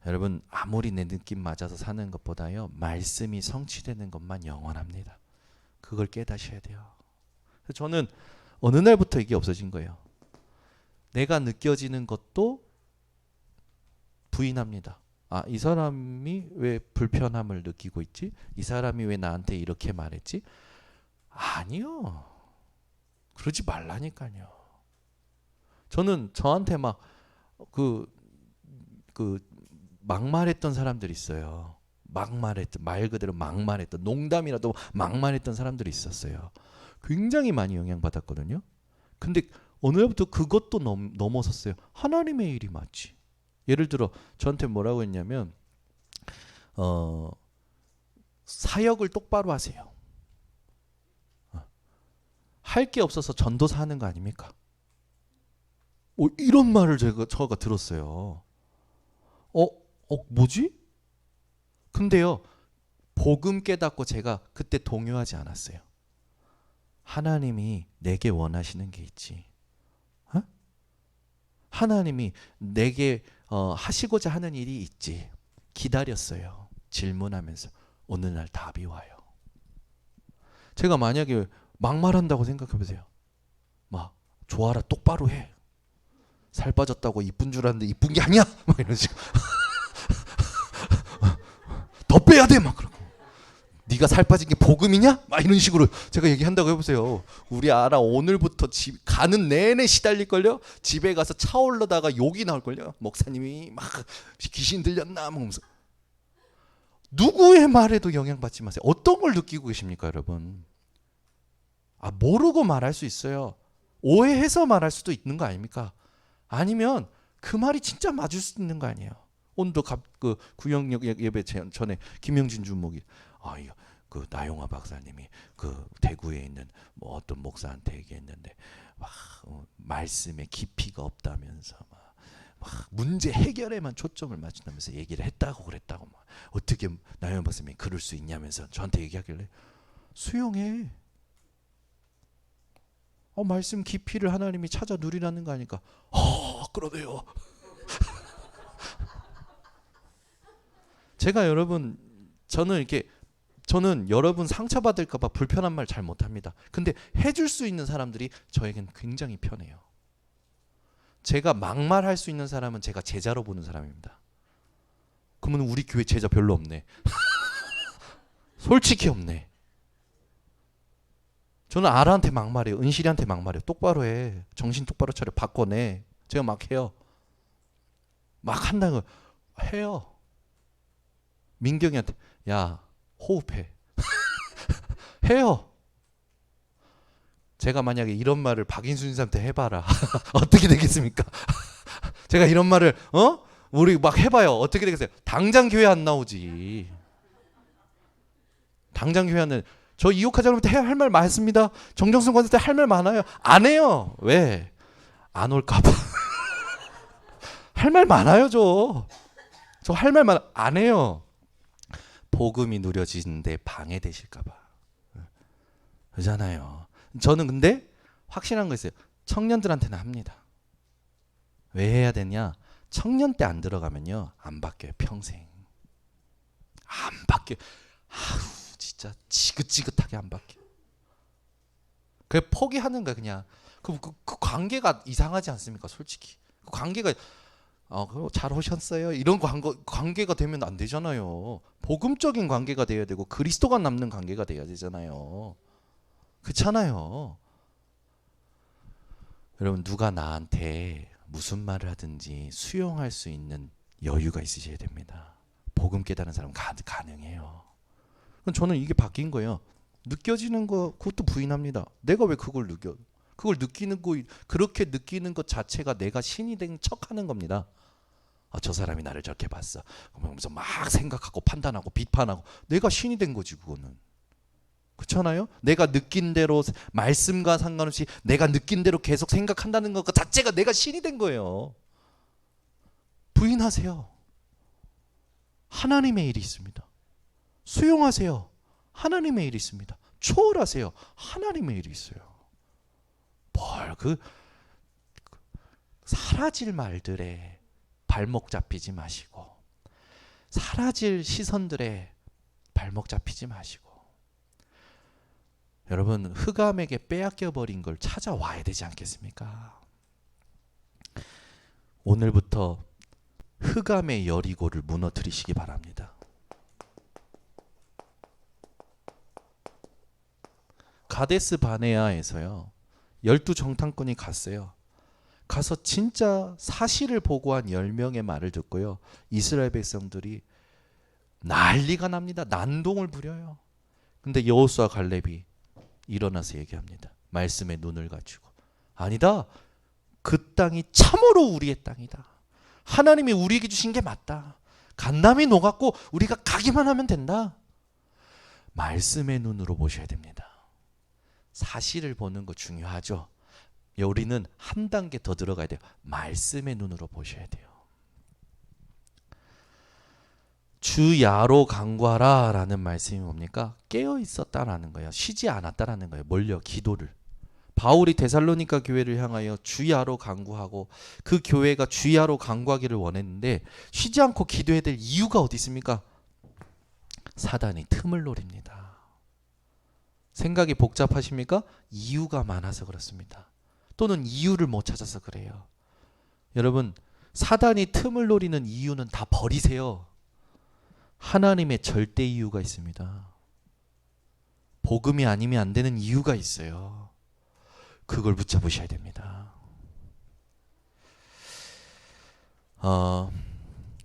여러분 아무리 내 느낌 맞아서 사는 것보다요 말씀이 성취되는 것만 영원합니다. 그걸 깨닫셔야 돼요. 저는 어느 날부터 이게 없어진 거예요. 내가 느껴지는 것도 부인합니다. 아, 이 사람이 왜 불편함을 느끼고 있지? 이 사람이 왜 나한테 이렇게 말했지? 아니요. 그러지 말라니까요. 저는 저한테 막 막말했던 사람들이 있어요. 막말했던, 말 그대로 막말했던, 농담이라도 막말했던 사람들이 있었어요. 굉장히 많이 영향받았거든요. 근데 어느 날부터 그것도 넘어섰어요. 하나님의 일이 맞지. 예를 들어 저한테 뭐라고 했냐면 사역을 똑바로 하세요. 할 게 없어서 전도사 하는 거 아닙니까? 이런 말을 저가 들었어요. 뭐지? 근데요, 복음 깨닫고 제가 그때 동요하지 않았어요. 하나님이 내게 원하시는 게 있지. 하나님이 내게 하시고자 하는 일이 있지. 기다렸어요. 질문하면서 어느 날 답이 와요. 제가 만약에 막말한다고 생각해보세요. 막 좋아라 똑바로 해. 살 빠졌다고 이쁜 줄 알았는데 이쁜 게 아니야. 막 이런 식으로. 더 빼야 돼. 막 그러고. 네가 살 빠진 게 복음이냐? 막 이런 식으로 제가 얘기한다고 해보세요. 우리 알아 오늘부터 집 가는 내내 시달릴걸요. 집에 가서 차 올라다가 욕이 나올걸요. 목사님이 막 귀신 들렸나 뭐 하면서. 누구의 말에도 영향받지 마세요. 어떤 걸 느끼고 계십니까 여러분? 모르고 말할 수 있어요. 오해해서 말할 수도 있는 거 아닙니까? 아니면 그 말이 진짜 맞을 수 있는 거 아니에요. 오늘도 그 구역역 예배 전에 김영진 주목이 그 나용화 박사님이 그 대구에 있는 뭐 어떤 목사한테 얘기했는데 말씀에 깊이가 없다면서 막 문제 해결에만 초점을 맞춘다면서 얘기를 했다고 그랬다고 막 어떻게 나연 박사님이 그럴 수 있냐면서 저한테 얘기하길래 수용해. 말씀 깊이를 하나님이 찾아 누리라는 거 아니까. 그러네요. 제가 여러분 저는 여러분 상처받을까 봐 불편한 말 잘 못합니다. 근데 해줄 수 있는 사람들이 저에겐 굉장히 편해요. 제가 막말할 수 있는 사람은 제가 제자로 보는 사람입니다. 그러면 우리 교회 제자 별로 없네. 솔직히 없네. 저는 아라한테 막말해요. 은실이한테 막말해요. 똑바로 해. 정신 똑바로 차려. 바꿔내. 제가 막 해요. 막 한다는 거 해요. 민경이한테 야 호흡해. 해요. 제가 만약에 이런 말을 박인순 선생한테 해봐라. 어떻게 되겠습니까? 제가 이런 말을 우리 막 해봐요. 어떻게 되겠어요? 당장 교회 안 나오지. 당장 교회 안 나오지. 저 이호카자님한테 할 말 많습니다. 정정순 권사한테 할 말 많아요. 안 해요. 왜? 안 올까봐. 할 말 많아요. 저 할 말 많아. 안 해요. 복음이 누려지는데 방해되실까봐. 그렇잖아요. 저는 근데 확실한 거 있어요. 청년들한테는 합니다. 왜 해야 되냐? 청년 때 안 들어가면요 안 바뀌어요. 평생 안 바뀌어요. 진짜 지긋지긋하게 안 바뀌어요. 그래 포기하는 거야 그냥. 그 관계가 이상하지 않습니까? 솔직히 그 관계가 잘 오셨어요 이런 관계가 되면 안 되잖아요. 복음적인 관계가 돼야 되고 그리스도가 남는 관계가 돼야 되잖아요. 그렇잖아요. 여러분 누가 나한테 무슨 말을 하든지 수용할 수 있는 여유가 있으셔야 됩니다. 복음 깨달은 사람은 가능해요. 저는 이게 바뀐 거예요. 느껴지는 거 그것도 부인합니다. 내가 왜 그걸 느껴? 그걸 느끼는 거 그렇게 느끼는 것 자체가 내가 신이 된 척하는 겁니다. 저 사람이 나를 저렇게 봤어. 그러면서 막 생각하고 판단하고 비판하고 내가 신이 된 거지 그거는. 그렇잖아요? 내가 느낀 대로 말씀과 상관없이 내가 느낀 대로 계속 생각한다는 것 자체가 내가 신이 된 거예요. 부인하세요. 하나님의 일이 있습니다. 수용하세요. 하나님의 일이 있습니다. 초월하세요. 하나님의 일이 있어요. 사라질 말들에 발목 잡히지 마시고 사라질 시선들에 발목 잡히지 마시고 여러분 흑암에게 빼앗겨 버린 걸 찾아와야 되지 않겠습니까? 오늘부터 흑암의 여리고를 무너뜨리시기 바랍니다. 가데스 바네아에서요 12정탐꾼이 갔어요. 가서 진짜 사실을 보고한 10명의 말을 듣고요. 이스라엘 백성들이 난리가 납니다. 난동을 부려요. 근데 여호수아 갈렙이 일어나서 얘기합니다. 말씀에 눈을 갖추고 아니다. 그 땅이 참으로 우리의 땅이다. 하나님이 우리에게 주신 게 맞다. 간남이 녹았고 우리가 가기만 하면 된다. 말씀의 눈으로 보셔야 됩니다. 사실을 보는 거 중요하죠. 우리는 한 단계 더 들어가야 돼요. 말씀의 눈으로 보셔야 돼요. 주야로 간구하라 라는 말씀이 뭡니까? 깨어 있었다라는 거예요. 쉬지 않았다라는 거예요. 뭘요? 기도를. 바울이 데살로니가 교회를 향하여 주야로 간구하고 그 교회가 주야로 간구하기를 원했는데 쉬지 않고 기도해야 될 이유가 어디 있습니까? 사단이 틈을 노립니다. 생각이 복잡하십니까? 이유가 많아서 그렇습니다. 또는 이유를 못 찾아서 그래요. 여러분 사단이 틈을 노리는 이유는 다 버리세요. 하나님의 절대 이유가 있습니다. 복음이 아니면 안 되는 이유가 있어요. 그걸 붙잡으셔야 됩니다.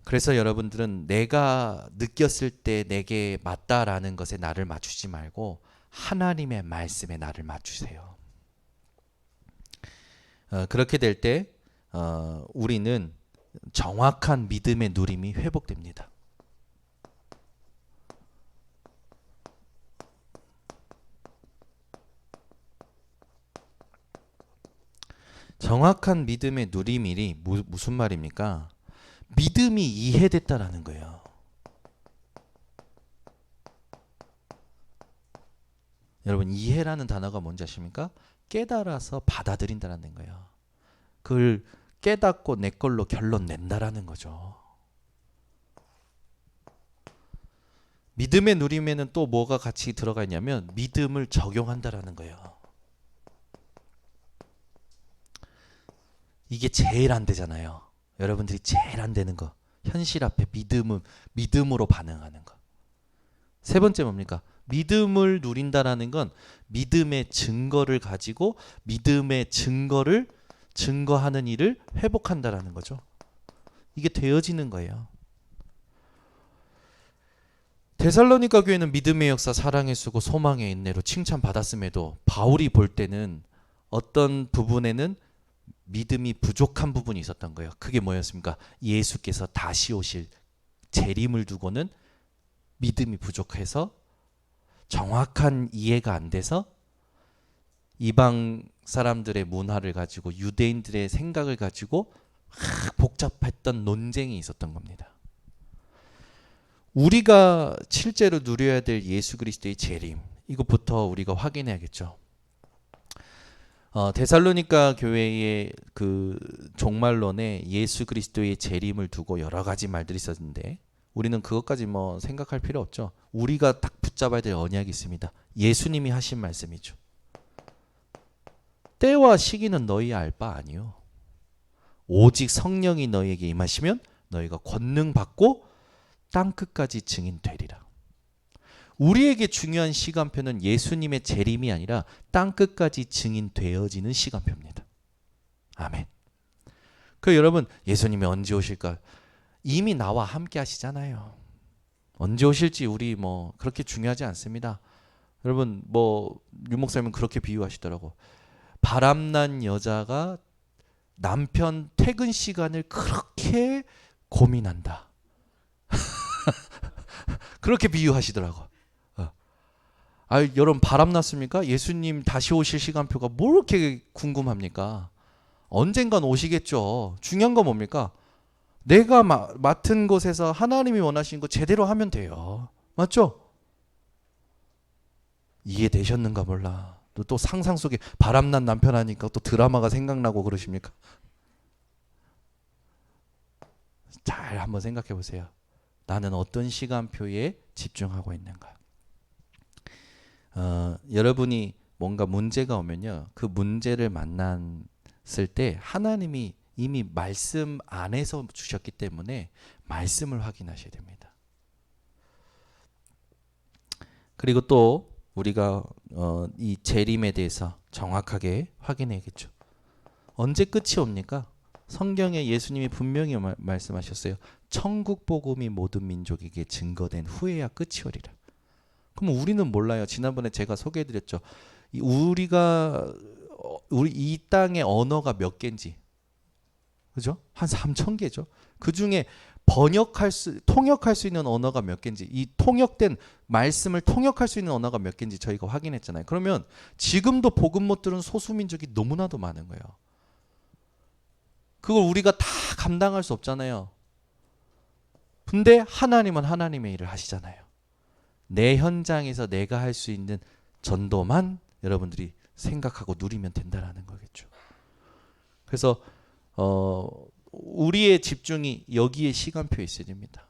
그래서 여러분들은 내가 느꼈을 때 내게 맞다라는 것에 나를 맞추지 말고 하나님의 말씀에 나를 맞추세요. 그렇게 될 때 우리는 정확한 믿음의 누림이 회복됩니다. 정확한 믿음의 누리밀이 무슨 말입니까? 믿음이 이해됐다라는 거예요. 여러분, 이해라는 단어가 뭔지 아십니까? 깨달아서 받아들인다라는 거예요. 그걸 깨닫고 내 걸로 결론 낸다라는 거죠. 믿음의 누림에는 또 뭐가 같이 들어가 있냐면 믿음을 적용한다라는 거예요. 이게 제일 안 되잖아요. 여러분들이 제일 안 되는 거. 현실 앞에 믿음으로 반응하는 거. 세 번째 뭡니까? 믿음을 누린다라는 건 믿음의 증거를 가지고 믿음의 증거를 증거하는 일을 회복한다라는 거죠. 이게 되어지는 거예요. 데살로니가 교회는 믿음의 역사, 사랑의 수고, 소망의 인내로 칭찬받았음에도 바울이 볼 때는 어떤 부분에는 믿음이 부족한 부분이 있었던 거예요. 그게 뭐였습니까? 예수께서 다시 오실 재림을 두고는 믿음이 부족해서 정확한 이해가 안 돼서 이방 사람들의 문화를 가지고 유대인들의 생각을 가지고 복잡했던 논쟁이 있었던 겁니다. 우리가 실제로 누려야 될 예수 그리스도의 재림, 이것부터 우리가 확인해야겠죠. 데살로니가 교회의 그 종말론에 예수 그리스도의 재림을 두고 여러 가지 말들이 있었는데 우리는 그것까지 뭐 생각할 필요 없죠. 우리가 딱 붙잡아야 될 언약이 있습니다. 예수님이 하신 말씀이죠. 때와 시기는 너희 알 바 아니요. 오직 성령이 너희에게 임하시면 너희가 권능 받고 땅 끝까지 증인 되리라. 우리에게 중요한 시간표는 예수님의 재림이 아니라 땅 끝까지 증인 되어지는 시간표입니다. 아멘. 그 여러분, 예수님이 언제 오실까? 이미 나와 함께 하시잖아요. 언제 오실지 우리 뭐 그렇게 중요하지 않습니다. 여러분, 뭐 유목사님은 그렇게 비유하시더라고. 바람난 여자가 남편 퇴근 시간을 그렇게 고민한다. 그렇게 비유하시더라고. 여러분, 바람났습니까? 예수님 다시 오실 시간표가 뭐 이렇게 궁금합니까? 언젠간 오시겠죠. 중요한 건 뭡니까? 내가 맡은 곳에서 하나님이 원하신 거 제대로 하면 돼요. 맞죠? 이해되셨는가 몰라. 또 상상 속에 바람난 남편 하니까 또 드라마가 생각나고 그러십니까? 잘 한번 생각해 보세요. 나는 어떤 시간표에 집중하고 있는가? 여러분이 뭔가 문제가 오면요, 그 문제를 만났을 때 하나님이 이미 말씀 안에서 주셨기 때문에 말씀을 확인하셔야 됩니다. 그리고 또 우리가 이 재림에 대해서 정확하게 확인해야겠죠. 언제 끝이 옵니까? 성경에 예수님이 분명히 말씀하셨어요. 천국 복음이 모든 민족에게 증거된 후에야 끝이 오리라. 그럼 우리는 몰라요. 지난번에 제가 소개해드렸죠. 우리 이 땅의 언어가 몇 개인지, 그죠? 한 3,000개죠. 그 중에 통역할 수 있는 언어가 몇 개인지, 이 통역된 말씀을 통역할 수 있는 언어가 몇 개인지 저희가 확인했잖아요. 그러면 지금도 복음 못 들은 소수민족이 너무나도 많은 거예요. 그걸 우리가 다 감당할 수 없잖아요. 근데 하나님은 하나님의 일을 하시잖아요. 내 현장에서 내가 할 수 있는 전도만 여러분들이 생각하고 누리면 된다라는 거겠죠. 그래서 우리의 집중이 여기에 시간표에 있어야 됩니다.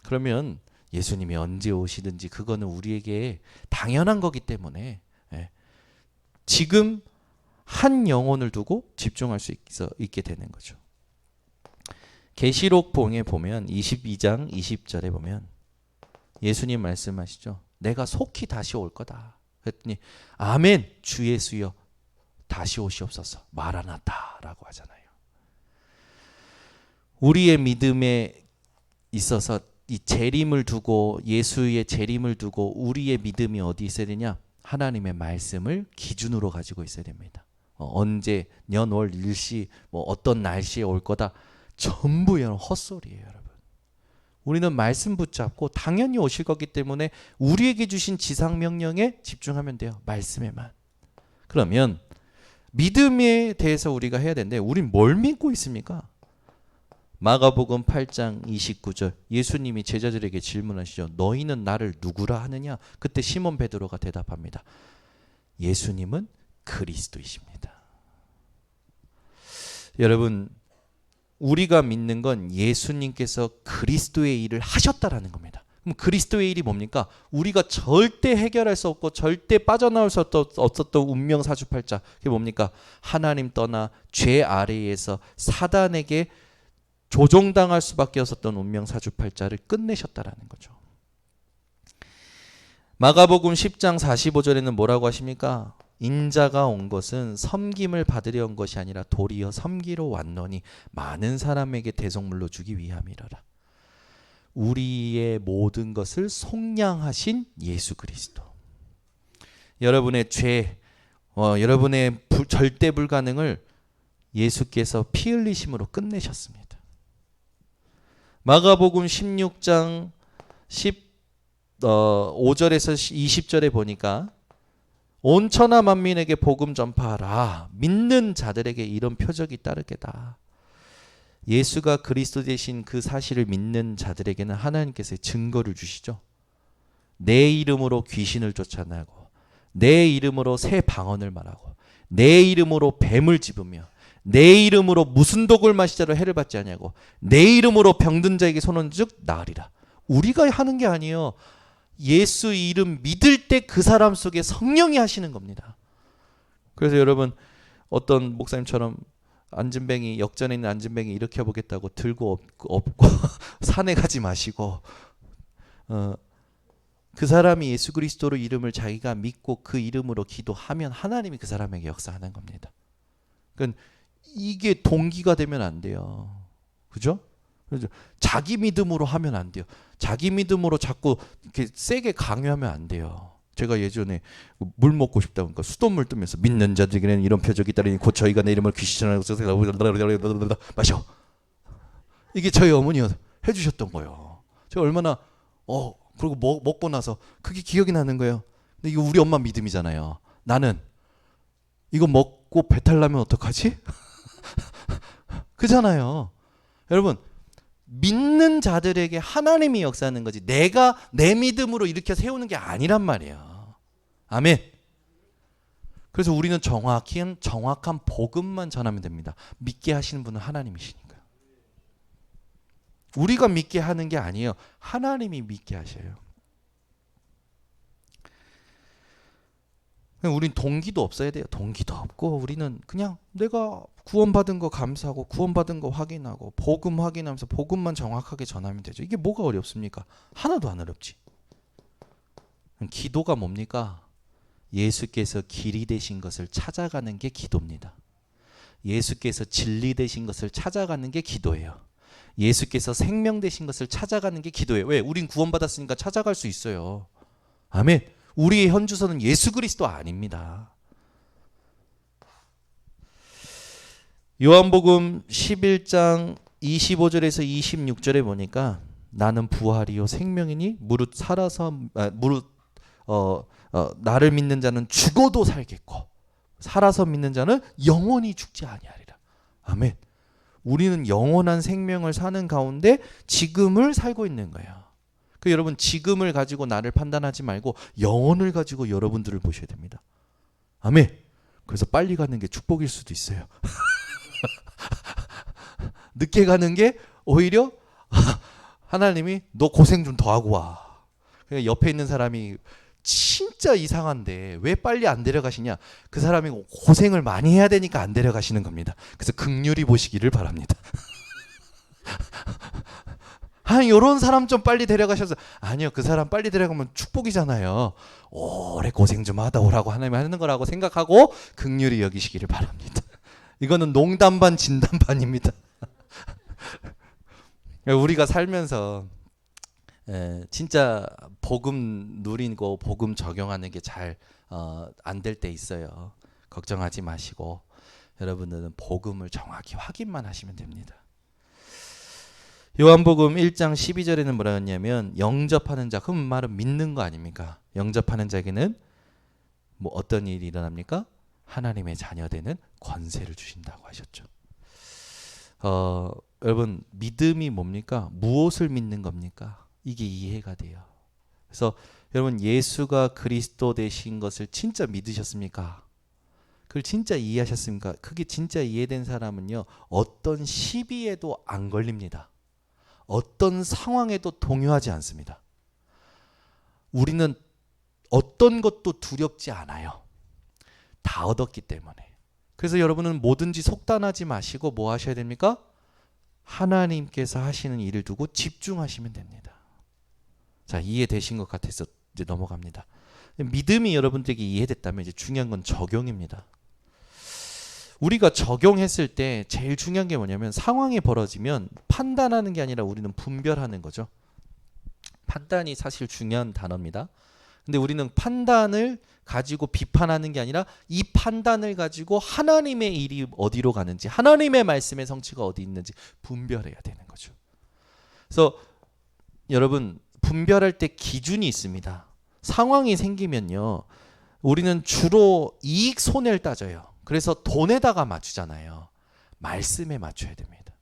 그러면 예수님이 언제 오시든지 그거는 우리에게 당연한 거기 때문에 지금 한 영혼을 두고 집중할 수 있게 되는 거죠. 계시록 봉에 보면 22장 20절에 보면 예수님 말씀하시죠. 내가 속히 다시 올 거다. 그랬더니 아멘 주 예수여 다시 오시옵소서 마라나타라고 하잖아요. 우리의 믿음에 있어서 이 재림을 두고 예수의 재림을 두고 우리의 믿음이 어디 있어야 되냐? 하나님의 말씀을 기준으로 가지고 있어야 됩니다. 언제 년, 월, 일시 뭐 어떤 날씨에 올 거다. 전부 여러분 헛소리예요, 여러분. 우리는 말씀 붙잡고 당연히 오실 거기 때문에 우리에게 주신 지상 명령에 집중하면 돼요. 말씀에만. 그러면 믿음에 대해서 우리가 해야 되는데 우린 뭘 믿고 있습니까? 마가복음 8장 29절 예수님이 제자들에게 질문하시죠. 너희는 나를 누구라 하느냐? 그때 시몬 베드로가 대답합니다. 예수님은 그리스도이십니다. 여러분, 우리가 믿는 건 예수님께서 그리스도의 일을 하셨다라는 겁니다. 그럼 그리스도의 일이 뭡니까? 우리가 절대 해결할 수 없고 절대 빠져나올 수 없었던 운명 사주팔자. 그게 뭡니까? 하나님 떠나 죄 아래에서 사단에게 조종당할 수밖에 없었던 운명 사주팔자를 끝내셨다라는 거죠. 마가복음 10장 45절에는 뭐라고 하십니까? 인자가 온 것은 섬김을 받으려 온 것이 아니라 도리어 섬기러 왔노니 많은 사람에게 대속물로 주기 위함이로라. 우리의 모든 것을 속량하신 예수 그리스도. 여러분의 죄, 여러분의 절대 불가능을 예수께서 피 흘리심으로 끝내셨습니다. 마가복음 16장 5절에서 20절에 보니까 온 천하 만민에게 복음 전파하라. 믿는 자들에게 이런 표적이 따르게다. 예수가 그리스도 되신 그 사실을 믿는 자들에게는 하나님께서 증거를 주시죠. 내 이름으로 귀신을 쫓아내고 내 이름으로 새 방언을 말하고 내 이름으로 뱀을 집으며 내 이름으로 무슨 독을 마시자로 해를 받지 아니하고 내 이름으로 병든 자에게 손은 즉 나으리라. 우리가 하는 게 아니에요. 예수 이름 믿을 때 그 사람 속에 성령이 하시는 겁니다. 그래서 여러분 어떤 목사님처럼 안진뱅이 역전에 있는 안진뱅이 일으켜 보겠다고 들고 업고 산에 가지 마시고 그 사람이 예수 그리스도로 이름을 자기가 믿고 그 이름으로 기도하면 하나님이 그 사람에게 역사하는 겁니다. 그러니까 이게 동기가 되면 안 돼요. 그죠? 자기 믿음으로 하면 안 돼요. 자기 믿음으로 자꾸 이렇게 세게 강요하면 안 돼요. 제가 예전에 물 먹고 싶다 보니까 수돗물 뜨면서 믿는 자들에게는 이런 표적이 따르니 곧 저희가 내 이름을 귀신하고 마셔. 이게 저희 어머니가 해주셨던 거예요. 제가 얼마나 그리고 먹고 나서 그게 기억이 나는 거예요. 근데 이거 우리 엄마 믿음이잖아요. 나는 이거 먹고 배탈 나면 어떡하지? 그잖아요. 여러분 믿는 자들에게 하나님이 역사하는 거지 내가 내 믿음으로 일으켜 세우는 게 아니란 말이에요. 아멘. 그래서 우리는 정확한 복음만 전하면 됩니다. 믿게 하시는 분은 하나님이시니까요. 우리가 믿게 하는 게 아니에요. 하나님이 믿게 하셔요. 우린 동기도 없어야 돼요. 동기도 없고 우리는 그냥 내가 구원받은 거 감사하고 구원받은 거 확인하고 복음 확인하면서 복음만 정확하게 전하면 되죠. 이게 뭐가 어렵습니까? 하나도 안 어렵지. 기도가 뭡니까? 예수께서 길이 되신 것을 찾아가는 게 기도입니다. 예수께서 진리 되신 것을 찾아가는 게 기도예요. 예수께서 생명 되신 것을 찾아가는 게 기도예요. 왜? 우린 구원받았으니까 찾아갈 수 있어요. 아멘. 우리의 현주소는 예수 그리스도 아닙니다. 요한복음 11장 25절에서 26절에 보니까 나는 부활이요 생명이니 나를 믿는 자는 죽어도 살겠고 살아서 믿는 자는 영원히 죽지 아니하리라. 아멘. 우리는 영원한 생명을 사는 가운데 지금을 살고 있는 거예요. 그 여러분 지금을 가지고 나를 판단하지 말고 영혼을 가지고 여러분들을 보셔야 됩니다. 아멘. 그래서 빨리 가는 게 축복일 수도 있어요. 늦게 가는 게 오히려 하나님이 너 고생 좀 더 하고 와. 그러니까 옆에 있는 사람이 진짜 이상한데 왜 빨리 안 데려가시냐? 그 사람이 고생을 많이 해야 되니까 안 데려가시는 겁니다. 그래서 긍휼히 보시기를 바랍니다. 이런 사람 좀 빨리 데려가셔서 아니요 그 사람 빨리 데려가면 축복이잖아요. 오래 고생 좀 하다 오라고 하나님이 하는 거라고 생각하고 긍휼히 여기시기를 바랍니다. 이거는 농담 반 진담 반입니다. 우리가 살면서 진짜 복음 누리고 복음 적용하는 게 잘 안 될 때 있어요. 걱정하지 마시고 여러분들은 복음을 정확히 확인만 하시면 됩니다. 요한복음 1장 12절에는 뭐라 했냐면 영접하는 자, 그럼 말은 믿는 거 아닙니까? 영접하는 자에게는 뭐 어떤 일이 일어납니까? 하나님의 자녀되는 권세를 주신다고 하셨죠. 여러분 믿음이 뭡니까? 무엇을 믿는 겁니까? 이게 이해가 돼요. 그래서 여러분 예수가 그리스도 되신 것을 진짜 믿으셨습니까? 그걸 진짜 이해하셨습니까? 그게 진짜 이해된 사람은요, 어떤 시비에도 안 걸립니다. 어떤 상황에도 동요하지 않습니다. 우리는 어떤 것도 두렵지 않아요. 다 얻었기 때문에. 그래서 여러분은 뭐든지 속단하지 마시고 뭐 하셔야 됩니까? 하나님께서 하시는 일을 두고 집중하시면 됩니다. 자, 이해되신 것 같아서 이제 넘어갑니다. 믿음이 여러분들에게 이해됐다면 이제 중요한 건 적용입니다. 우리가 적용했을 때 제일 중요한 게 뭐냐면 상황이 벌어지면 판단하는 게 아니라 우리는 분별하는 거죠. 판단이 사실 중요한 단어입니다. 근데 우리는 판단을 가지고 비판하는 게 아니라 이 판단을 가지고 하나님의 일이 어디로 가는지, 하나님의 말씀의 성취가 어디 있는지 분별해야 되는 거죠. 그래서 여러분 분별할 때 기준이 있습니다. 상황이 생기면요, 우리는 주로 이익 손해를 따져요. 그래서 돈에다가 맞추잖아요. 말씀에 맞춰야 됩니다.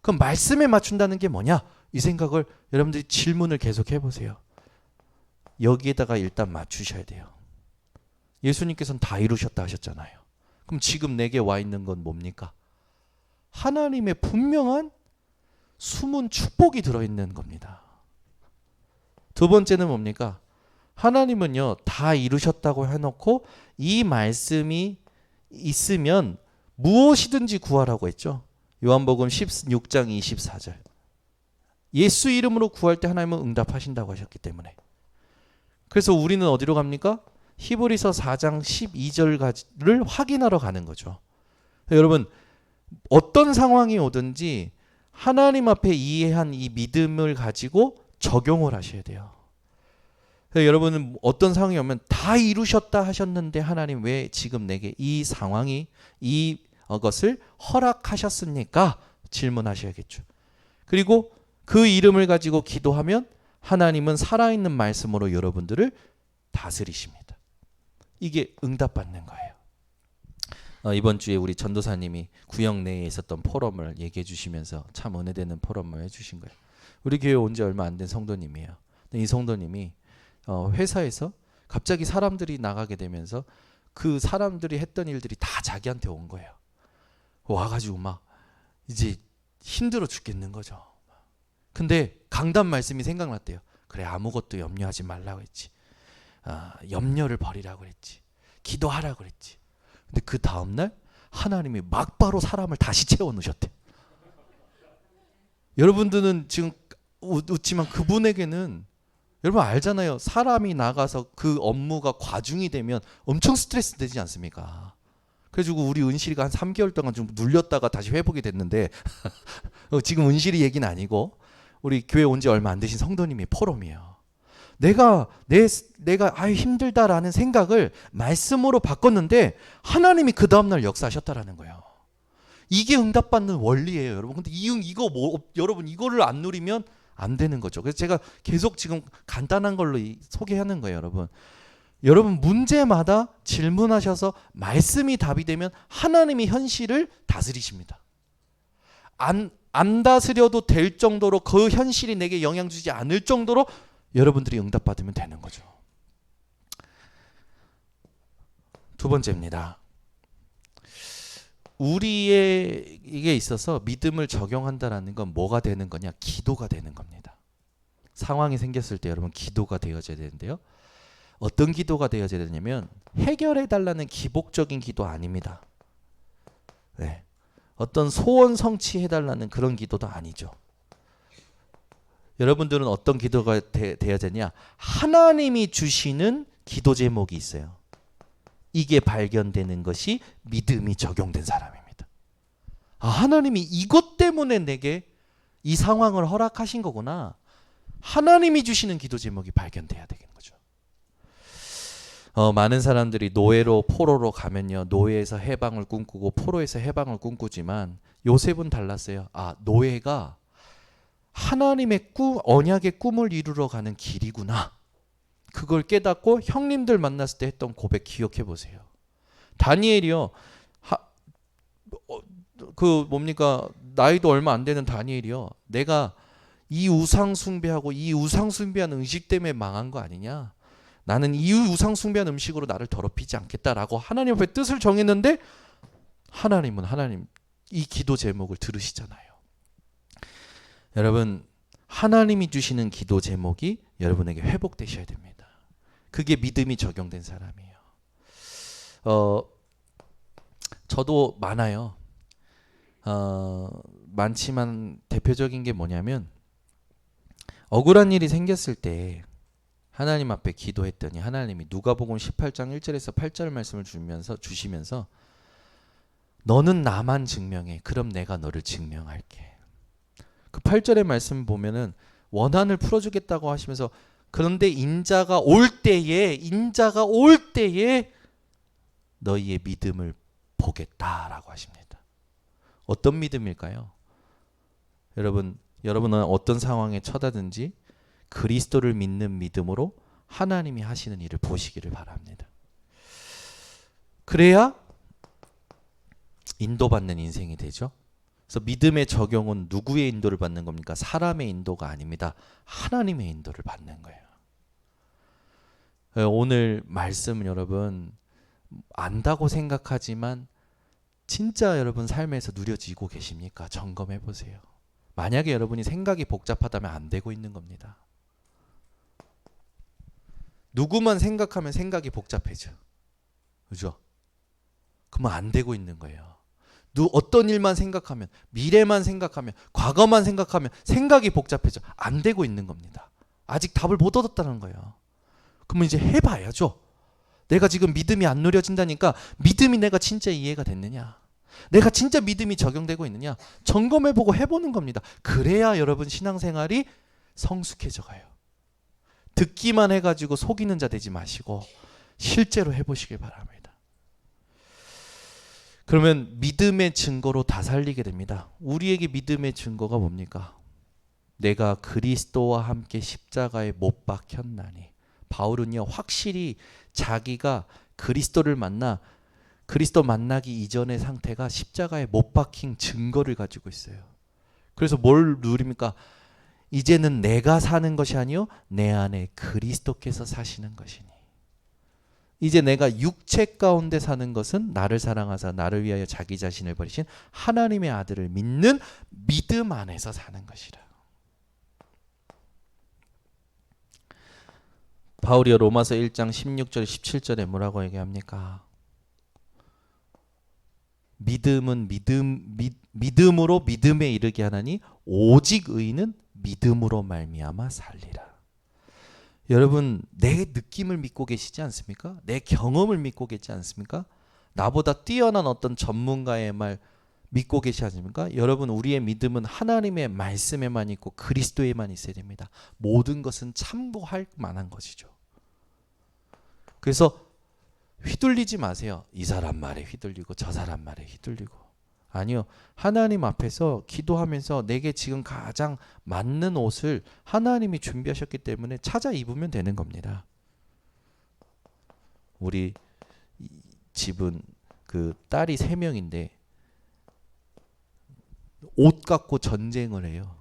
그럼 말씀에 맞춘다는 게 뭐냐? 이 생각을 여러분들이 질문을 계속 해보세요. 여기에다가 일단 맞추셔야 돼요. 예수님께서는 다 이루셨다 하셨잖아요. 그럼 지금 내게 와 있는 건 뭡니까? 하나님의 분명한 숨은 축복이 들어있는 겁니다. 두 번째는 뭡니까? 하나님은요, 다 이루셨다고 해놓고 이 말씀이 있으면 무엇이든지 구하라고 했죠. 요한복음 16장 24절. 예수 이름으로 구할 때 하나님은 응답하신다고 하셨기 때문에. 그래서 우리는 어디로 갑니까? 히브리서 4장 12절을 확인하러 가는 거죠. 여러분 어떤 상황이 오든지 하나님 앞에 이해한 이 믿음을 가지고 적용을 하셔야 돼요. 여러분은 어떤 상황이 오면 다 이루셨다 하셨는데 하나님 왜 지금 내게 이 상황이 이것을 허락하셨습니까? 질문하셔야겠죠. 그리고 그 이름을 가지고 기도하면 하나님은 살아있는 말씀으로 여러분들을 다스리십니다. 이게 응답받는 거예요. 이번 주에 우리 전도사님이 구역 내에 있었던 포럼을 얘기해 주시면서 참 은혜되는 포럼을 해주신 거예요. 우리 교회 온 지 얼마 안 된 성도님이에요. 이 성도님이 회사에서 갑자기 사람들이 나가게 되면서 그 사람들이 했던 일들이 다 자기한테 온 거예요. 와가지고 막 이제 힘들어 죽겠는 거죠. 근데 강단 말씀이 생각났대요. 그래 아무것도 염려하지 말라고 했지. 염려를 버리라고 그랬지. 기도하라고 그랬지. 근데 그 다음날 하나님이 막바로 사람을 다시 채워넣으셨대. 여러분들은 지금 웃지만 그분에게는 여러분 알잖아요. 사람이 나가서 그 업무가 과중이 되면 엄청 스트레스 되지 않습니까? 그래가지고 우리 은실이가 한 3개월 동안 좀 눌렸다가 다시 회복이 됐는데 지금 은실이 얘기는 아니고 우리 교회 온 지 얼마 안 되신 성도님이 포럼이에요. 내가 힘들다라는 생각을 말씀으로 바꿨는데 하나님이 그 다음날 역사하셨다라는 거예요. 이게 응답받는 원리예요, 여러분. 근데 여러분 이거를 안 누리면 안 되는 거죠. 그래서 제가 계속 지금 간단한 걸로 소개하는 거예요, 여러분. 여러분 문제마다 질문하셔서 말씀이 답이 되면 하나님이 현실을 다스리십니다. 안 다스려도 될 정도로 그 현실이 내게 영향 주지 않을 정도로 여러분들이 응답받으면 되는 거죠. 두 번째입니다. 우리에게 있어서 믿음을 적용한다라는 건 뭐가 되는 거냐? 기도가 되는 겁니다. 상황이 생겼을 때 여러분 기도가 되어져야 되는데요. 어떤 기도가 되어져야 되냐면 해결해달라는 기복적인 기도 아닙니다. 네. 어떤 소원 성취해달라는 그런 기도도 아니죠. 여러분들은 어떤 기도가 되어야 되냐? 하나님이 주시는 기도 제목이 있어요. 이게 발견되는 것이 믿음이 적용된 사람입니다. 하나님이 이것 때문에 내게 이 상황을 허락하신 거구나. 하나님이 주시는 기도 제목이 발견돼야 되는 거죠. 많은 사람들이 노예로 포로로 가면요, 노예에서 해방을 꿈꾸고 포로에서 해방을 꿈꾸지만 요셉은 달랐어요. 노예가 하나님의 언약의 꿈을 이루러 가는 길이구나. 그걸 깨닫고 형님들 만났을 때 했던 고백 기억해 보세요. 다니엘이요. 그 뭡니까? 나이도 얼마 안 되는 다니엘이요. 내가 이 우상 숭배하고 이 우상 숭배하는 음식 때문에 망한 거 아니냐? 나는 이 우상 숭배한 음식으로 나를 더럽히지 않겠다라고 하나님 앞에 뜻을 정했는데 하나님 이 기도 제목을 들으시잖아요. 여러분, 하나님이 주시는 기도 제목이 여러분에게 회복되셔야 됩니다. 그게 믿음이 적용된 사람이에요. 저도 많아요. 많지만 대표적인 게 뭐냐면 억울한 일이 생겼을 때 하나님 앞에 기도했더니 하나님이 누가복음 18장 1절에서 8절 말씀을 주시면서 너는 나만 증명해. 그럼 내가 너를 증명할게. 그 8절의 말씀 보면은 원한을 풀어주겠다고 하시면서 그런데 인자가 올 때에 너희의 믿음을 보겠다라고 하십니다. 어떤 믿음일까요? 여러분은 어떤 상황에 처하든지 그리스도를 믿는 믿음으로 하나님이 하시는 일을 보시기를 바랍니다. 그래야 인도받는 인생이 되죠. 그래서 믿음의 적용은 누구의 인도를 받는 겁니까? 사람의 인도가 아닙니다. 하나님의 인도를 받는 거예요. 오늘 말씀은 여러분 안다고 생각하지만 진짜 여러분 삶에서 누려지고 계십니까? 점검해 보세요. 만약에 여러분이 생각이 복잡하다면 안 되고 있는 겁니다. 누구만 생각하면 생각이 복잡해져. 그죠? 그러면 안 되고 있는 거예요. 어떤 일만 생각하면, 미래만 생각하면, 과거만 생각하면 생각이 복잡해져. 안 되고 있는 겁니다. 아직 답을 못 얻었다는 거예요. 그러면 이제 해봐야죠. 내가 지금 믿음이 안 누려진다니까 믿음이 내가 진짜 이해가 됐느냐, 내가 진짜 믿음이 적용되고 있느냐 점검해보고 해보는 겁니다. 그래야 여러분 신앙생활이 성숙해져 가요. 듣기만 해가지고 속이는 자 되지 마시고 실제로 해보시길 바랍니다. 그러면 믿음의 증거로 다 살리게 됩니다. 우리에게 믿음의 증거가 뭡니까? 내가 그리스도와 함께 십자가에 못 박혔나니. 바울은요 확실히 자기가 그리스도를 그리스도 만나기 이전의 상태가 십자가에 못 박힌 증거를 가지고 있어요. 그래서 뭘 누립니까? 이제는 내가 사는 것이 아니요 내 안에 그리스도께서 사시는 것이니. 이제 내가 육체 가운데 사는 것은 나를 사랑하사 나를 위하여 자기 자신을 버리신 하나님의 아들을 믿는 믿음 안에서 사는 것이라. 바울이 로마서 1장 16절 17절에 뭐라고 얘기합니까? 믿음으로 믿음에 이르게 하나니 오직 의인은 믿음으로 말미암아 살리라. 여러분 내 느낌을 믿고 계시지 않습니까? 내 경험을 믿고 계시지 않습니까? 나보다 뛰어난 어떤 전문가의 말 믿고 계시지 않습니까? 여러분 우리의 믿음은 하나님의 말씀에만 있고 그리스도에만 있어야 됩니다. 모든 것은 참고할 만한 것이죠. 그래서 휘둘리지 마세요. 이 사람 말에 휘둘리고 저 사람 말에 휘둘리고. 아니요. 하나님 앞에서 기도하면서 내게 지금 가장 맞는 옷을 하나님이 준비하셨기 때문에 찾아 입으면 되는 겁니다. 우리 집은 그 딸이 3명인데 옷 갖고 전쟁을 해요.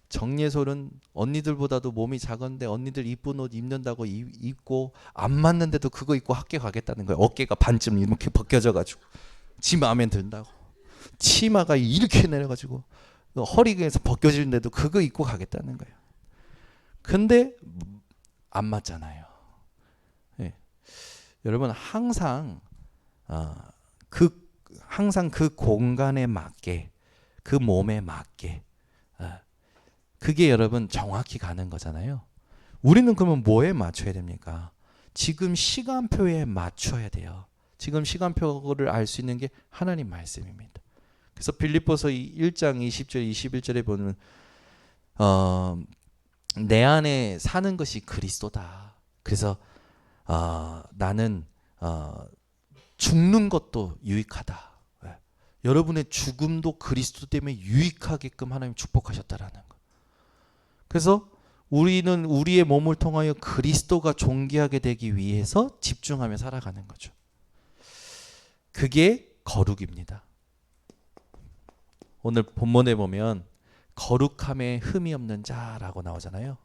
정예솔은 언니들보다도 몸이 작은데 언니들 이쁜 옷 입는다고 입고 안 맞는데도 그거 입고 학교 가겠다는 거예요. 어깨가 반쯤 이렇게 벗겨져가지고 지 마음에 든다고. 치마가 이렇게 내려가지고 허리에서 벗겨지는데도 그거 입고 가겠다는 거예요. 근데 안 맞잖아요. 네. 여러분 항상 그 공간에 맞게 그 몸에 맞게 그게 여러분 정확히 가는 거잖아요. 우리는 그러면 뭐에 맞춰야 됩니까? 지금 시간표에 맞춰야 돼요. 지금 시간표를 알 수 있는 게 하나님 말씀입니다. 그래서 빌립보서 1장 20절 21절에 보면 내 안에 사는 것이 그리스도다. 그래서 나는 죽는 것도 유익하다. 여러분의 죽음도 그리스도 때문에 유익하게끔 하나님 축복하셨다라는 거. 그래서 우리는 우리의 몸을 통하여 그리스도가 존귀하게 되기 위해서 집중하며 살아가는 거죠. 그게 거룩입니다. 오늘 본문에 보면 거룩함에 흠이 없는 자라고 나오잖아요.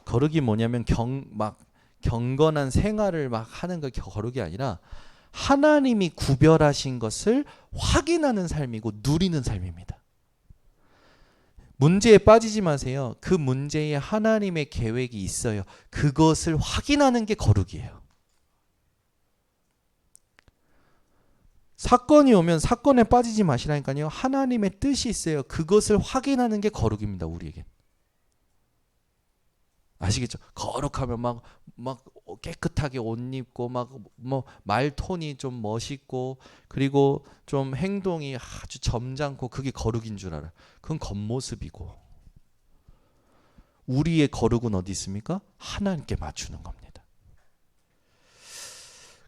거룩이 뭐냐면 경건한 생활을 막 하는 게 거룩이 아니라 하나님이 구별하신 것을 확인하는 삶이고 누리는 삶입니다. 문제에 빠지지 마세요. 그 문제에 하나님의 계획이 있어요. 그것을 확인하는 게 거룩이에요. 사건이 오면 사건에 빠지지 마시라니까요. 하나님의 뜻이 있어요. 그것을 확인하는 게 거룩입니다. 우리에겐. 아시겠죠? 거룩하면 막 깨끗하게 옷 입고 말톤이 좀 멋있고 그리고 좀 행동이 아주 점잖고 그게 거룩인 줄 알아요. 그건 겉모습이고 우리의 거룩은 어디 있습니까? 하나님께 맞추는 겁니다.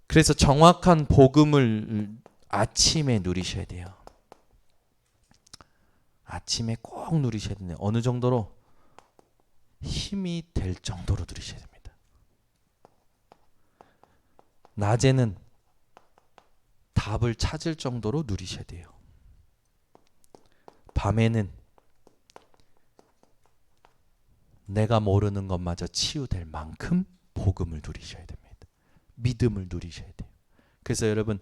그래서 정확한 복음을 아침에 누리셔야 돼요. 아침에 꼭 누리셔야 돼요. 어느 정도로? 힘이 될 정도로 누리셔야 됩니다. 낮에는 답을 찾을 정도로 누리셔야 돼요. 밤에는 내가 모르는 것마저 치유될 만큼 복음을 누리셔야 됩니다. 믿음을 누리셔야 돼요. 그래서 여러분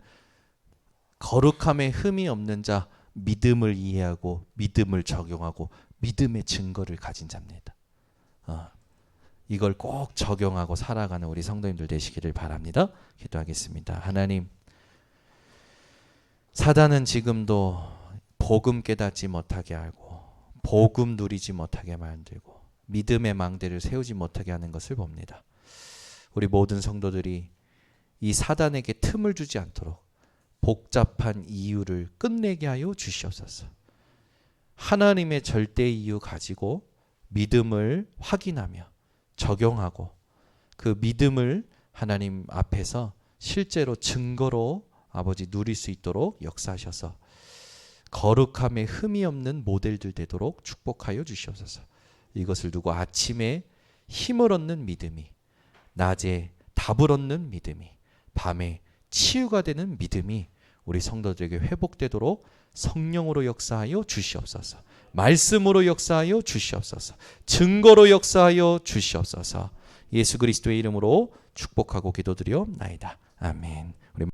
거룩함에 흠이 없는 자, 믿음을 이해하고 믿음을 적용하고 믿음의 증거를 가진 자입니다. 이걸 꼭 적용하고 살아가는 우리 성도님들 되시기를 바랍니다. 기도하겠습니다. 하나님, 사단은 지금도 복음 깨닫지 못하게 하고 복음 누리지 못하게 만들고 믿음의 망대를 세우지 못하게 하는 것을 봅니다. 우리 모든 성도들이 이 사단에게 틈을 주지 않도록 복잡한 이유를 끝내게 하여 주시옵소서. 하나님의 절대 이유 가지고 믿음을 확인하며 적용하고 그 믿음을 하나님 앞에서 실제로 증거로 아버지 누릴 수 있도록 역사하셔서 거룩함에 흠이 없는 모델들 되도록 축복하여 주시옵소서. 이것을 두고 아침에 힘을 얻는 믿음이, 낮에 답을 얻는 믿음이, 밤에 치유가 되는 믿음이 우리 성도들에게 회복되도록 성령으로 역사하여 주시옵소서. 말씀으로 역사하여 주시옵소서. 증거로 역사하여 주시옵소서. 예수 그리스도의 이름으로 축복하고 기도드리옵나이다. 아멘. 우리